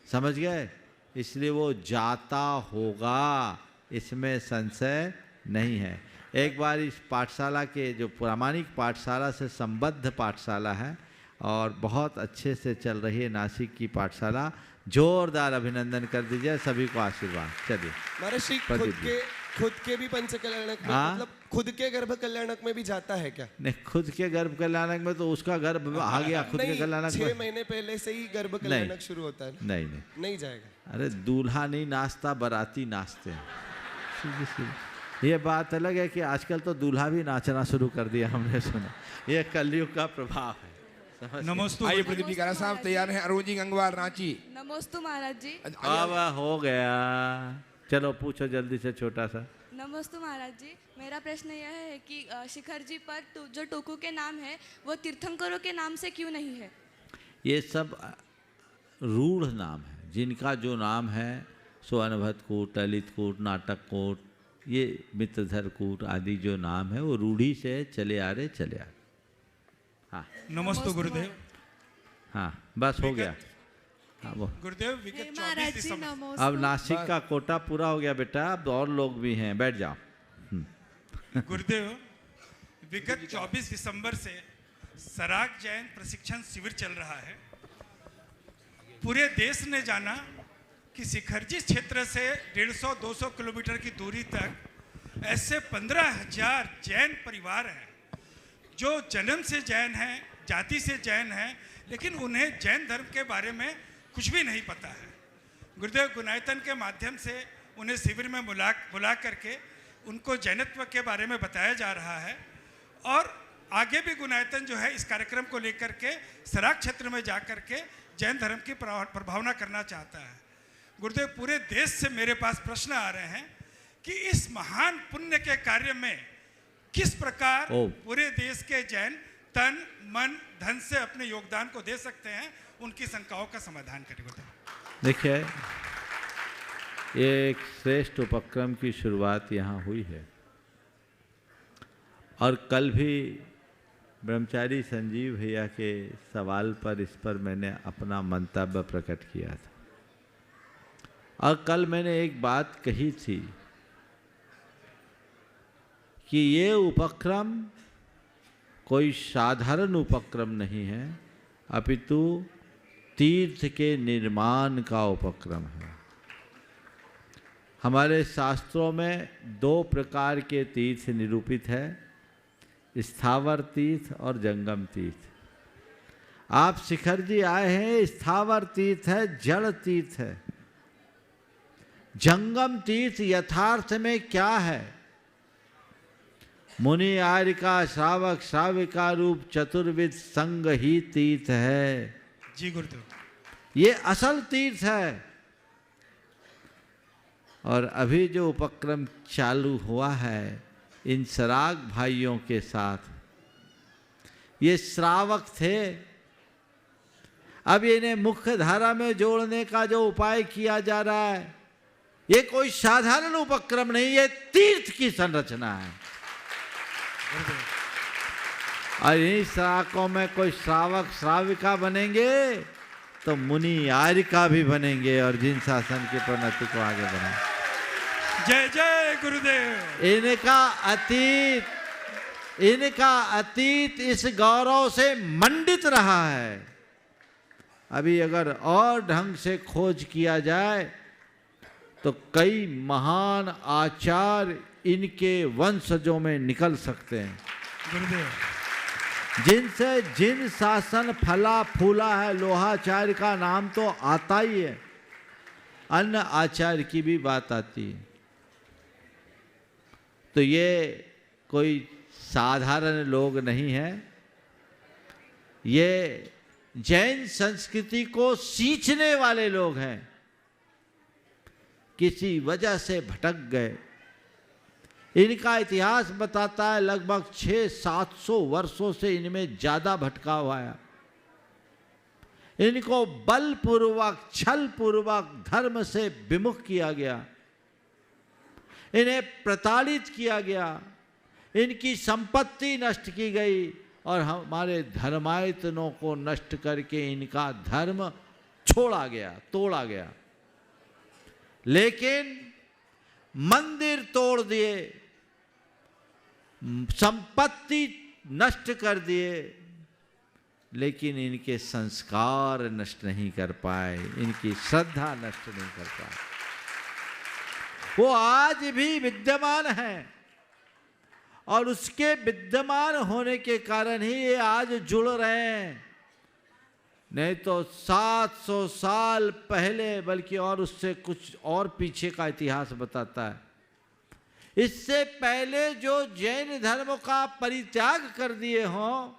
समझ गए? इसलिए वो जाता होगा, इसमें संशय नहीं है। एक बार इस पाठशाला के जो प्रामाणिक पाठशाला से संबद्ध पाठशाला है और बहुत अच्छे से चल रही है नासिक की पाठशाला, जोरदार अभिनंदन कर दीजिए, सभी को आशीर्वाद। चलिए महर्षि, खुद के भी पंच कल्याणक में, मतलब खुद के गर्भ कल्याणक में भी जाता है क्या? नहीं, खुद के गर्भ कल्याणक में तो उसका गर्भ आ गया, खुद के कल्याणक में 6 महीने पहले से ही गर्भ कल्याणक शुरू होता है। नहीं जाएगा। अरे दूल्हा नहीं नाचता, बाराती नाचते हैं। ये बात अलग है कि आजकल तो दूल्हा भी नाचना शुरू कर दिया, हमने सुना। ये कलयुग का प्रभाव है। नमस्ते। आइए प्रदीप जी कारा साहब तैयार हैं। अरुण जी गंगवार रांची। नमस्ते महाराज जी। अब हो गया, चलो पूछो जल्दी से छोटा सा। नमस्ते महाराज जी, मेरा प्रश्न यह है कि शिखर जी पर जो टोकू के नाम है वो तीर्थंकरों के नाम से क्यों नहीं है? ये सब रूढ़ नाम है, जिनका जो नाम है सो अनभत कूट, ललित कूट, नाटक कूट, ये मित्रधर कूट आदि जो नाम है वो रूढ़ी से चले आ रहे। हाँ नमस्ते गुरुदेव। हाँ बस हो गया। हाँ वो गुरुदेव विगत 24 दिसंबर, अब नासिक का कोटा पूरा हो गया बेटा, अब और लोग भी हैं, बैठ जाओ। गुरुदेव विगत 24 दिसंबर से सराग जैन प्रशिक्षण शिविर चल रहा है। पूरे देश ने जाना कि शिखरजी क्षेत्र से 150-200 किलोमीटर की दूरी तक ऐसे 15,000 जैन परिवार हैं जो जन्म से जैन हैं, जाति से जैन हैं, लेकिन उन्हें जैन धर्म के बारे में कुछ भी नहीं पता है। गुरुदेव गुणायतन के माध्यम से उन्हें शिविर में बुला करके उनको जैनत्व के बारे में बताया जा रहा है और आगे भी गुणायतन जो है इस कार्यक्रम को लेकर के सराग क्षेत्र में जा कर के जैन धर्म की प्रभावना करना चाहता है। गुरुदेव पूरे देश से मेरे पास प्रश्न आ रहे हैं कि इस महान पुण्य के कार्य में किस प्रकार पूरे देश के जैन तन मन धन से अपने योगदान को दे सकते हैं, उनकी शंकाओं का समाधान करें गुरुदेव। देखिए, ये एक श्रेष्ठ उपक्रम की शुरुआत यहाँ हुई है और कल भी ब्रह्मचारी संजीव भैया के सवाल पर इस पर मैंने अपना मंतव्य प्रकट किया था और कल मैंने एक बात कही थी कि ये उपक्रम कोई साधारण उपक्रम नहीं है, अपितु तीर्थ के निर्माण का उपक्रम है। हमारे शास्त्रों में 2 प्रकार के तीर्थ निरूपित है, स्थावर तीर्थ और जंगम तीर्थ। आप शिखर जी आए हैं, स्थावर तीर्थ है, जड़ तीर्थ है। जंगम तीर्थ यथार्थ में क्या है? मुनि आर्य का श्रावक श्राविका रूप चतुर्विध संग ही तीर्थ है। जी गुरुदेव, ये असल तीर्थ है। और अभी जो उपक्रम चालू हुआ है इन सराग भाइयों के साथ, ये श्रावक थे, अब इन्हें मुख्य धारा में जोड़ने का जो उपाय किया जा रहा है, ये कोई साधारण उपक्रम नहीं, ये तीर्थ की संरचना है। और इन श्रावकों में कोई श्रावक श्राविका बनेंगे तो मुनि आर्य का भी बनेंगे और जिन शासन की प्रोन्नति को आगे बढ़ाएंगे। जय जय गुरुदेव। इनका अतीत इस गौरव से मंडित रहा है। अभी अगर और ढंग से खोज किया जाए तो कई महान आचार्य इनके वंशजों में निकल सकते हैं, गुरुदेव, जिनसे जिन शासन फला फूला है। लोहाचार्य का नाम तो आता ही है, अन्य आचार्य की भी बात आती है। तो ये कोई साधारण लोग नहीं है, ये जैन संस्कृति को सींचने वाले लोग हैं। किसी वजह से भटक गए। इनका इतिहास बताता है लगभग 600-700 वर्षों से इनमें ज्यादा भटकाव आया। इनको बलपूर्वक छलपूर्वक धर्म से विमुख किया गया, इन्हें प्रताड़ित किया गया, इनकी संपत्ति नष्ट की गई और हमारे धर्मायतनों को नष्ट करके इनका धर्म छोड़ा गया, तोड़ा गया। लेकिन मंदिर तोड़ दिए, संपत्ति नष्ट कर दिए, लेकिन इनके संस्कार नष्ट नहीं कर पाए, इनकी श्रद्धा नष्ट नहीं कर पाए। वो आज भी विद्यमान है और उसके विद्यमान होने के कारण ही ये आज जुड़ रहे हैं। नहीं तो 700 साल पहले, बल्कि और उससे कुछ और पीछे का इतिहास बताता है, इससे पहले जो जैन धर्म का परित्याग कर दिए हों,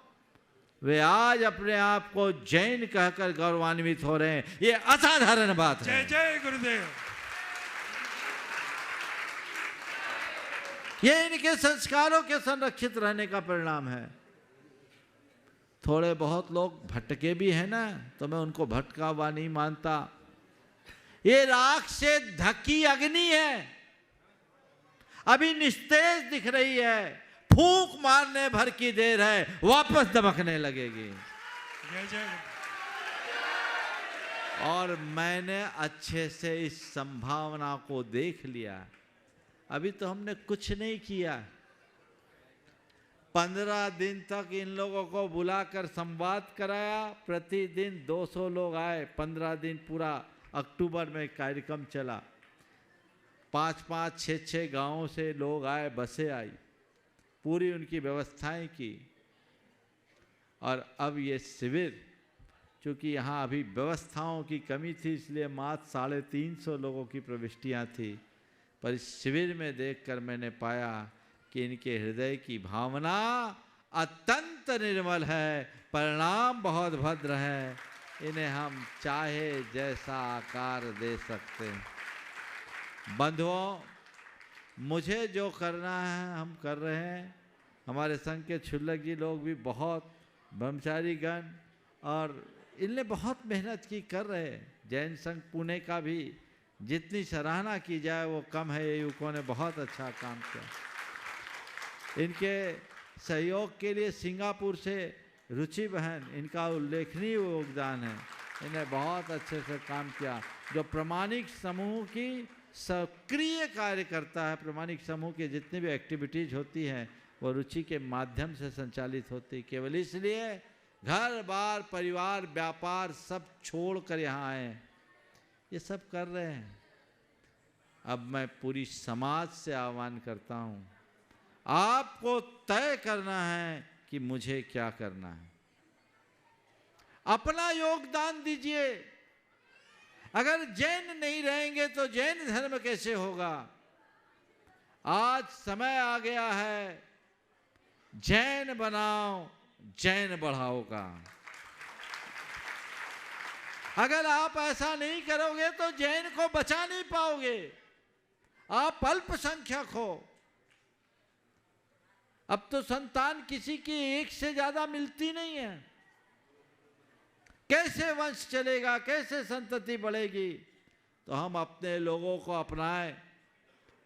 वे आज अपने आप को जैन कहकर गौरवान्वित हो रहे हैं। ये असाधारण बात है। जय जय गुरुदेव। ये इनके संस्कारों के संरक्षित रहने का परिणाम है। थोड़े बहुत लोग भटके भी हैं ना, तो मैं उनको भटका हुआ नहीं मानता। ये राख से ढकी अग्नि है, अभी निस्तेज दिख रही है, फूंक मारने भर की देर है, वापस दमकने लगेगी। जय जय। और मैंने अच्छे से इस संभावना को देख लिया। अभी तो हमने कुछ नहीं किया, 15 दिन तक इन लोगों को बुलाकर संवाद कराया, प्रतिदिन 200 लोग आए, 15 दिन पूरा अक्टूबर में कार्यक्रम चला। 5-5, 6-6 गांवों से लोग आए, बसें आई, पूरी उनकी व्यवस्थाएं की। और अब ये शिविर, चूँकि यहाँ अभी व्यवस्थाओं की कमी थी, इसलिए मात्र 350 लोगों की प्रविष्टियाँ थी, पर इस शिविर में देखकर मैंने पाया कि इनके हृदय की भावना अत्यंत निर्मल है, परिणाम बहुत भद्र है। इन्हें हम चाहे जैसा आकार दे सकते हैं। बंधुओं, मुझे जो करना है हम कर रहे हैं। हमारे संघ के क्षुल्लक जी लोग भी बहुत, ब्रह्मचारी गण, और इनने बहुत मेहनत की, कर रहे हैं। जैन संघ पुणे का भी जितनी सराहना की जाए वो कम है। ये युवकों ने बहुत अच्छा काम किया। इनके सहयोग के लिए सिंगापुर से रुचि बहन, इनका उल्लेखनीय योगदान है। इन्हें बहुत अच्छे से काम किया। जो प्रमाणिक समूह की सक्रिय कार्य करता है, प्रमाणिक समूह की जितनी भी एक्टिविटीज होती हैं वो रुचि के माध्यम से संचालित होती। केवल इसलिए घर बार परिवार व्यापार सब छोड़कर यहाँ आए, ये सब कर रहे हैं। अब मैं पूरी समाज से आह्वान करता हूँ, आपको तय करना है कि मुझे क्या करना है। अपना योगदान दीजिए। अगर जैन नहीं रहेंगे तो जैन धर्म कैसे होगा। आज समय आ गया है जैन बनाओ जैन बढ़ाओ का। अगर आप ऐसा नहीं करोगे तो जैन को बचा नहीं पाओगे। आप अल्पसंख्यक हो। अब तो संतान किसी की एक से ज्यादा मिलती नहीं है। कैसे वंश चलेगा, कैसे संतति बढ़ेगी। तो हम अपने लोगों को अपनाएं।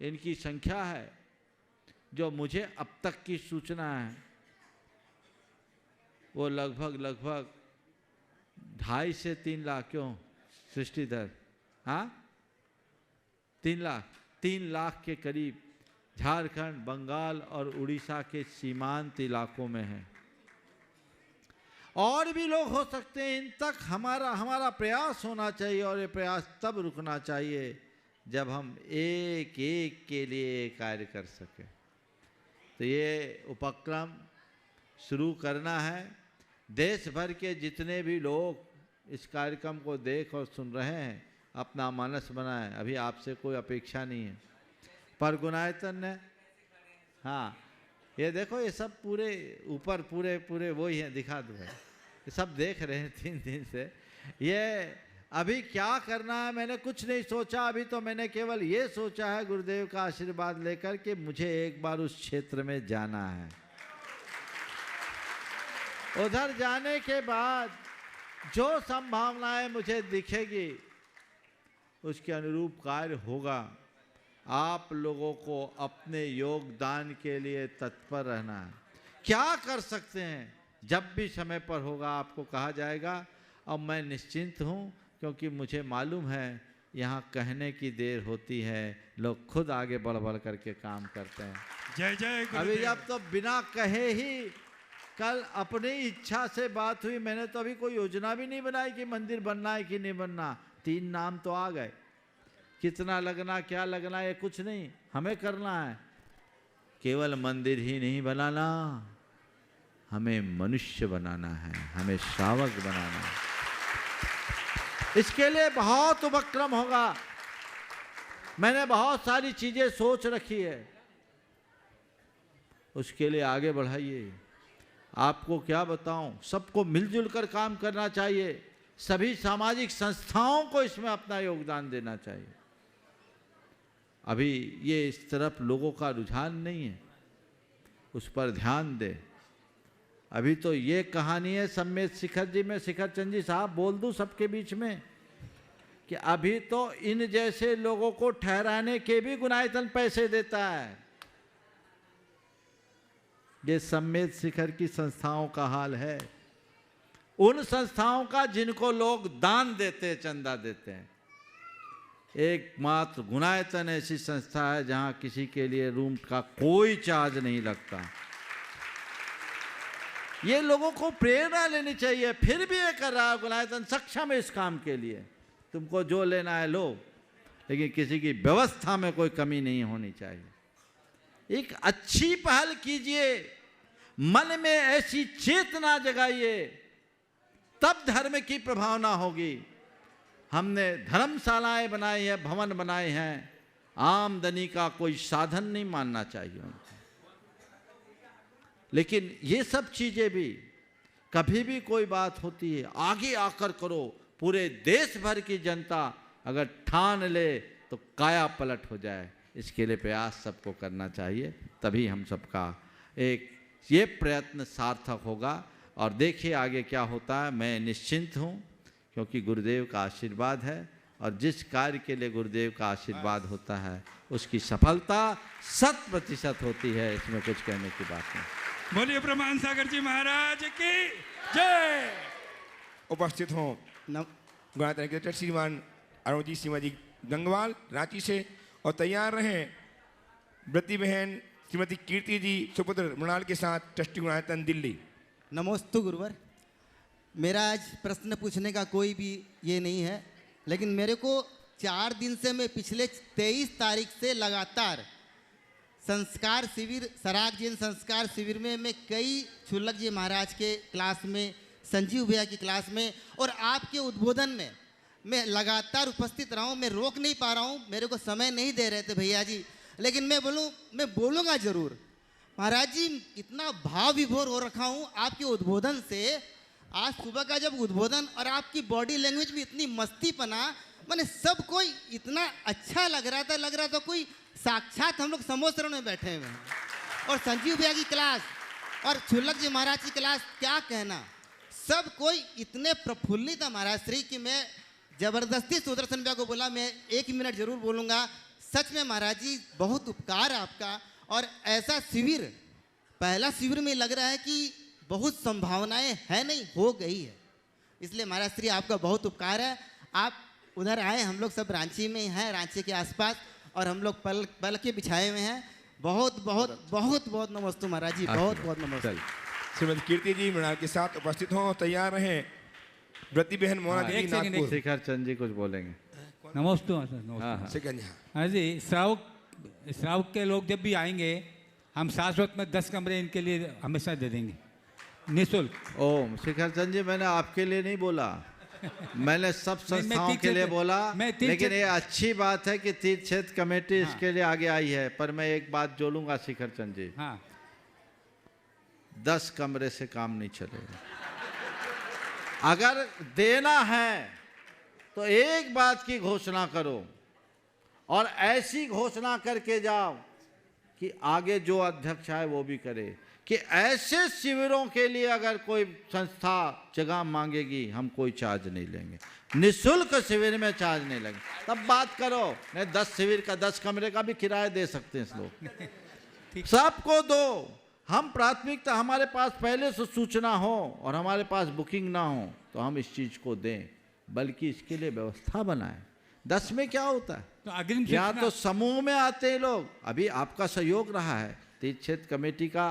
इनकी संख्या है जो मुझे अब तक की सूचना है वो लगभग 2.5 से 3 लाख। क्यों सृष्टिधर? हाँ, 3 लाख के करीब झारखंड, बंगाल और उड़ीसा के सीमांत इलाकों में है। और भी लोग हो सकते हैं। इन तक हमारा प्रयास होना चाहिए। और ये प्रयास तब रुकना चाहिए जब हम एक एक के लिए कार्य कर सकें। तो ये उपक्रम शुरू करना है। देश भर के जितने भी लोग इस कार्यक्रम को देख और सुन रहे हैं अपना मानस बनाएं। अभी आपसे कोई अपेक्षा नहीं है। पर गुणायतन ने, हाँ ये देखो, ये सब पूरे ऊपर पूरे वही हैं, दिखा दो है, ये सब देख रहे हैं 3 दिन से। ये अभी क्या करना है मैंने कुछ नहीं सोचा। अभी तो मैंने केवल ये सोचा है गुरुदेव का आशीर्वाद लेकर कि मुझे एक बार उस क्षेत्र में जाना है। उधर जाने के बाद जो संभावनाएं मुझे दिखेगी उसके अनुरूप कार्य होगा। आप लोगों को अपने योगदान के लिए तत्पर रहना है। क्या कर सकते हैं जब भी समय पर होगा आपको कहा जाएगा। अब मैं निश्चिंत हूँ क्योंकि मुझे मालूम है यहाँ कहने की देर होती है, लोग खुद आगे बढ़ बढ़ करके काम करते हैं। जय जय अभी जब तो बिना कहे ही कल अपनी इच्छा से बात हुई, मैंने तो अभी कोई योजना भी नहीं बनाई कि मंदिर बनना है कि नहीं बनना, 3 नाम तो आ गए, कितना लगना क्या लगना ये कुछ नहीं, हमें करना है। केवल मंदिर ही नहीं बनाना, हमें मनुष्य बनाना है, हमें श्रावक बनाना है। इसके लिए बहुत उपक्रम होगा, मैंने बहुत सारी चीजें सोच रखी है, उसके लिए आगे बढ़ाइए। आपको क्या बताऊं, सबको मिलजुल कर काम करना चाहिए, सभी सामाजिक संस्थाओं को इसमें अपना योगदान देना चाहिए। अभी ये इस तरफ लोगों का रुझान नहीं है, उस पर ध्यान दे। अभी तो ये कहानी है सम्मेत शिखर जी में, शिखर चंद जी साहब बोल दूं सबके बीच में कि अभी तो इन जैसे लोगों को ठहराने के भी गुनायतन पैसे देता है। ये सम्मेत शिखर की संस्थाओं का हाल है, उन संस्थाओं का जिनको लोग दान देते हैं, चंदा देते हैं। एकमात्र गुनायतन ऐसी संस्था है जहां किसी के लिए रूम का कोई चार्ज नहीं लगता। ये लोगों को प्रेरणा लेनी चाहिए, फिर भी ये कर रहा है गुनायतन, सक्षम है इस काम के लिए, तुमको जो लेना है लो, लेकिन किसी की व्यवस्था में कोई कमी नहीं होनी चाहिए। एक अच्छी पहल कीजिए, मन में ऐसी चेतना जगाइए, तब धर्म की प्रभावना होगी। हमने धर्मशालाएं बनाई है, भवन बनाए हैं, आमदनी का कोई साधन नहीं मानना चाहिए उनको। लेकिन ये सब चीजें भी कभी भी कोई बात होती है आगे आकर करो, पूरे देश भर की जनता अगर ठान ले तो काया पलट हो जाए। इसके लिए प्रयास सबको करना चाहिए, तभी हम सबका एक ये प्रयत्न सार्थक होगा। और देखिए आगे क्या होता है। मैं निश्चिंत हूँ क्योंकि गुरुदेव का आशीर्वाद है, और जिस कार्य के लिए गुरुदेव का आशीर्वाद होता है उसकी सफलता 100% होती है, इसमें कुछ कहने की बात नहीं। बोलिए ब्रह्मान सागर जी महाराज की जय। उपस्थित हों गुणातन के श्रीमान अरुण जी, श्रीमती गंगवाल रांची से, और तैयार रहें व्रती बहन श्रीमती कीर्ति जी सुपुत्र मृणाल के साथ, ट्रस्टी गुणातन दिल्ली। नमोस्तु गुरुवर। मेरा आज प्रश्न पूछने का कोई भी ये नहीं है, लेकिन मेरे को 4 दिन से मैं पिछले 23 तारीख से लगातार संस्कार शिविर, सराग जैन संस्कार शिविर में मैं कई छुल्लक जी महाराज के क्लास में, संजीव भैया की क्लास में और आपके उद्बोधन में मैं लगातार उपस्थित रहा हूँ। मैं रोक नहीं पा रहा हूँ, मेरे को समय नहीं दे रहे थे भैया जी, लेकिन मैं बोलूँगा ज़रूर। महाराज जी इतना भाव विभोर हो रखा हूँ आपके उद्बोधन से। आज सुबह का जब उद्बोधन और आपकी बॉडी लैंग्वेज में इतनी मस्तीपना, मैंने सब कोई इतना अच्छा लग रहा था कोई साक्षात हम लोग समोसरण में बैठे हुए हैं। और संजीव भैया की क्लास और छुल्लक जी महाराज की क्लास, क्या कहना, सब कोई इतने प्रफुल्लित है महाराज श्री कि मैं जबरदस्ती सुदर्शन भैया को बोला मैं 1 मिनट जरूर बोलूँगा। सच में महाराज जी बहुत उपकार है आपका, और ऐसा शिविर पहला शिविर में लग रहा है कि बहुत संभावनाएं है नहीं, हो गई है। इसलिए महाराज श्री आपका बहुत उपकार है। आप उधर आए, हम लोग सब रांची में हैं, रांची के आसपास, और हम लोग पल के बिछाए हुए हैं। बहुत बहुत बहुत बहुत नमस्ते महाराज जी, बहुत बहुत नमस्ते। श्रीमती कीर्ति जी मृणाल के साथ उपस्थित हों, तैयार रहें व्रती बहन मोना दीदी नागपुर। शिखर चंद जी कुछ बोलेंगे। नमस्ते। हाँ जी, श्रावक के लोग जब भी आएंगे हम शाश्वत में 10 कमरे इनके लिए हमेशा दे देंगे निःशुल्क। ओम शिखर चंद जी, मैंने आपके लिए नहीं बोला, मैंने सब संस्थाओं के लिए बोला, लेकिन ये अच्छी बात है कि तीर्थ क्षेत्र कमेटी इसके लिए आगे आई है। पर मैं एक बात जोड़ूंगा शिखर चंद जी, 10 कमरे से काम नहीं चलेगा। अगर देना है तो एक बात की घोषणा करो, और ऐसी घोषणा करके जाओ कि आगे जो अध्यक्ष है वो भी करे कि ऐसे शिविरों के लिए अगर कोई संस्था जगह मांगेगी हम कोई चार्ज नहीं लेंगे, निःशुल्क शिविर में चार्ज नहीं लेंगे। तब बात करो, नहीं 10 शिविर का 10 कमरे का भी किराया दे सकते हैं इस लोग। सबको दो। हम प्राथमिकता, हमारे पास पहले से सूचना हो और हमारे पास बुकिंग ना हो तो हम इस चीज़ को दें, बल्कि इसके लिए व्यवस्था बनाएं 10 में क्या होता है? तो अग्रिम या सूचना- तो समूह में आते हैं लोग। अभी आपका सहयोग रहा है, तीर्थ क्षेत्र कमेटी का,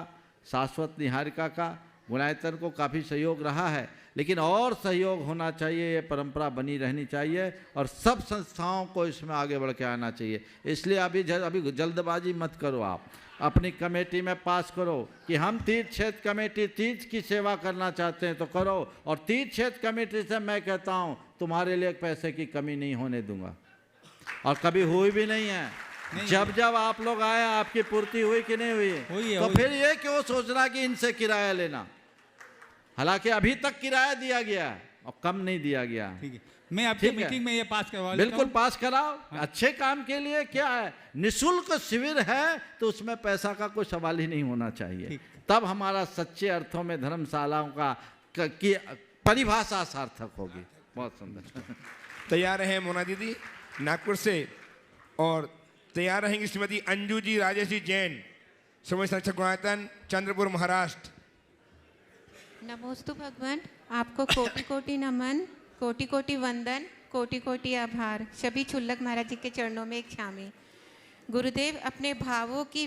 शाश्वत निहारिका का, गुणायतन को काफ़ी सहयोग रहा है, लेकिन और सहयोग होना चाहिए, ये परंपरा बनी रहनी चाहिए और सब संस्थाओं को इसमें आगे बढ़ के आना चाहिए। इसलिए अभी जल्दबाजी मत करो, आप अपनी कमेटी में पास करो कि हम तीर्थ क्षेत्र कमेटी तीर्थ की सेवा करना चाहते हैं तो करो, और तीर्थ क्षेत्र कमेटी से मैं कहता हूँ तुम्हारे लिए पैसे की कमी नहीं होने दूंगा, और कभी हुई भी नहीं है। जब जब आप लोग आए आपकी पूर्ति हुई कि नहीं हुई? तो फिर ये क्यों सोचना कि इनसे किराया लेना? हालांकि अभी तक किराया दिया गया है और कम नहीं दिया गया। ठीक है, मैं आपकी मीटिंग में ये पास करवा लेता बिल्कुल हूं। पास कराओ। अच्छे काम के लिए क्या है, निःशुल्क शिविर है तो उसमें पैसा का कोई सवाल ही नहीं होना चाहिए। तब हमारा सच्चे अर्थों में धर्मशालाओं की परिभाषा सार्थक होगी। बहुत सुंदर। तैयार हैं मोना दीदी नागपुर से, और तैयार रहेंगी श्रीमती अंजू जी राजेश जी जैन, समय संरक्षक गुणायतन, चंद्रपुर, महाराष्ट्र। नमोस्तु भगवान, आपको कोटि कोटि नमन, कोटि कोटि वंदन, कोटि कोटि आभार। सभी छुल्लक महाराज जी के चरणों में एक क्षामी। गुरुदेव, अपने भावों की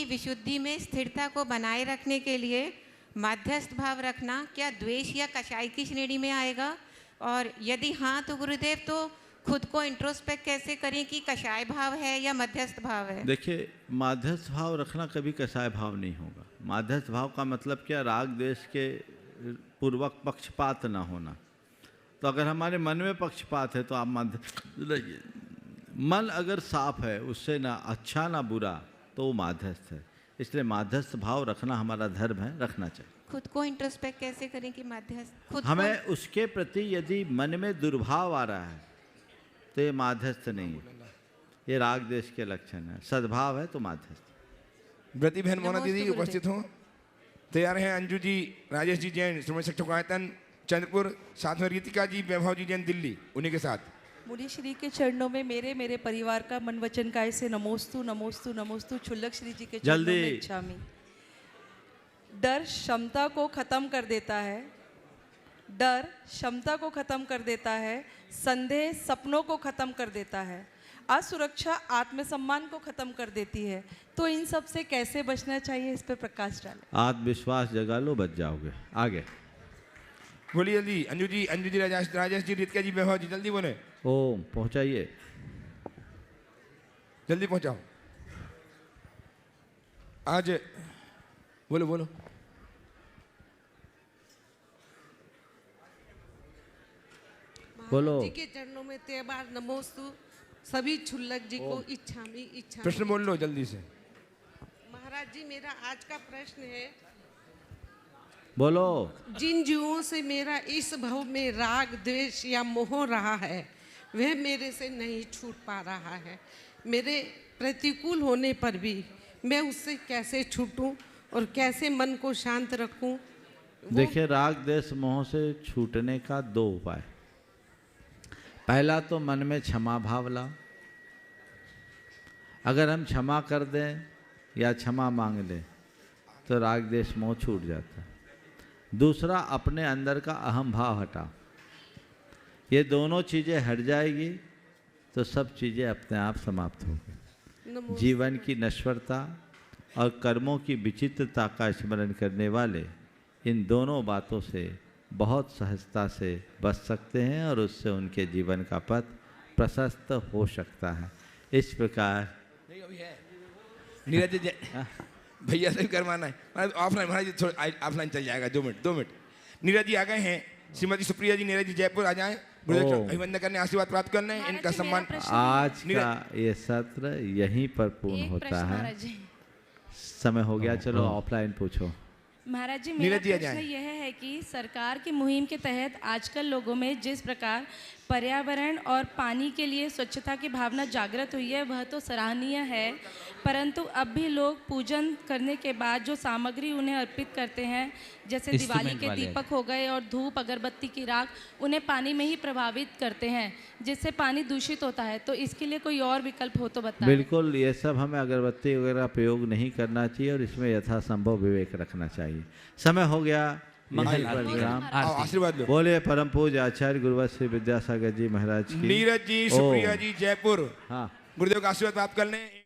विशुद्धि में स्थिरता को बनाए रखने के लिए मध्यस्थ भाव रखना क्या द्वेष या कषाय की श्रेणी में आएगा? और यदि हाँ तो गुरुदेव, तो खुद को इंट्रोस्पेक्ट कैसे करें कि कषाय भाव है या मध्यस्थ भाव है? देखिए, मध्यस्थ भाव रखना कभी कषाय भाव नहीं होगा। मध्यस्थ भाव का मतलब क्या? राग द्वेष के पूर्वक पक्षपात ना होना। तो अगर हमारे मन में पक्षपात है तो आप मध्य, मन अगर साफ है, उससे ना अच्छा ना बुरा, तो वो मध्यस्थ है। इसलिए मध्यस्थ भाव रखना हमारा धर्म है, रखना चाहिए। खुद को इंट्रोस्पेक्ट कैसे करें कि मध्यस्थ खुद हमें उसके प्रति यदि मन में दुर्भाव आ रहा है तो ये मध्यस्थ नहीं है, ये राग देश के लक्षण है। सद्भाव है तो मध्यस्थ। व्रती बहन मोना दीदी उपस्थित हो। तैयार हैं अंजू जी राजेश जी जैन, समय संरक्षक गुणायतन, चंद्रपुर, साथ में रीतिका जी, वैभव जी जैन, दिल्ली, उन्हीं के साथ। मुनि श्री के चरणों में मेरे परिवार का मन वचन काय से नमोस्तु नमोस्तु नमोस्तु। छुल्लक श्री जी के चरणों में इच्छामि। डर क्षमता को खत्म कर देता है, डर क्षमता को खत्म कर देता है, संदेह सपनों को खत्म कर देता है, असुरक्षा आत्मसम्मान को खत्म कर देती है। तो इन सब से कैसे बचना चाहिए, इस पर प्रकाश डालें। आत्मविश्वास जगा लो, बच जाओगे। आगे बोलिए जल्दी। अंजू जी राजेश जी, रीतिका जी, वैभव जी, जल्दी बोले। ओम पहुंचाइए, जल्दी पहुंचाओ। आज बोलो महाराज जी के चरणों में तेबार नमोस्तु। सभी छुल्लक जी को इच्छामि। प्रश्न बोल लो जल्दी से। महाराज जी, मेरा आज का प्रश्न है, बोलो। जिन जीवों से मेरा इस भव में राग द्वेष या मोह रहा है, वह मेरे से नहीं छूट पा रहा है। मेरे प्रतिकूल होने पर भी मैं उससे कैसे छूटूं और कैसे मन को शांत रखूं? देखिए, राग द्वेष मोह से छूटने का 2 उपाय। पहला तो मन में क्षमा भाव लाओ। अगर हम क्षमा कर दें या क्षमा मांग लें तो राग द्वेष मोह छूट जाता है। दूसरा, अपने अंदर का अहम भाव हटाओ। ये दोनों चीज़ें हट जाएगी तो सब चीज़ें अपने आप समाप्त होंगी। जीवन की नश्वरता और कर्मों की विचित्रता का स्मरण करने वाले इन दोनों बातों से बहुत सहजता से बच सकते हैं और उससे उनके जीवन का पथ प्रशस्त हो सकता है। इस प्रकार नीरज जी भैया से भी करवाना है। ऑफलाइन महाराज जी, थोड़ा ऑफलाइन चल जाएगा। 2 मिनट। नीरज जी आ गए हैं। श्रीमती सुप्रिया जी, नीरज जी जयपुर आ जाएं, अभिवंदन करने, आशीर्वाद प्राप्त करने, इनका सम्मान। आज का ये सत्र यहीं पर पूर्ण होता है। समय हो गया, चलो ऑफलाइन पूछो। महाराज जी, मेरा प्रश्न यह है कि सरकार की मुहिम के तहत आजकल लोगों में जिस प्रकार पर्यावरण और पानी के लिए स्वच्छता की भावना जागृत हुई है, वह तो सराहनीय है, परंतु अब भी लोग पूजन करने के बाद जो सामग्री उन्हें अर्पित करते हैं, जैसे दिवाली के दीपक हो गए और धूप अगरबत्ती की राख, उन्हें पानी में ही प्रभावित करते हैं, जिससे पानी दूषित होता है। तो इसके लिए कोई और विकल्प हो तो बताएं। बिल्कुल, ये सब हमें अगरबत्ती वगैरह प्रयोग नहीं करना चाहिए और इसमें यथासंभव विवेक रखना चाहिए। समय हो गया, मंगल राम आशीर्वाद लो। बोले परम पूज्य आचार्य गुरुवर श्री विद्यासागर जी महाराज की। नीरज जी, सुप्रिया जी, जयपुर। हाँ, गुरुदेव का आशीर्वाद प्राप्त कर लें।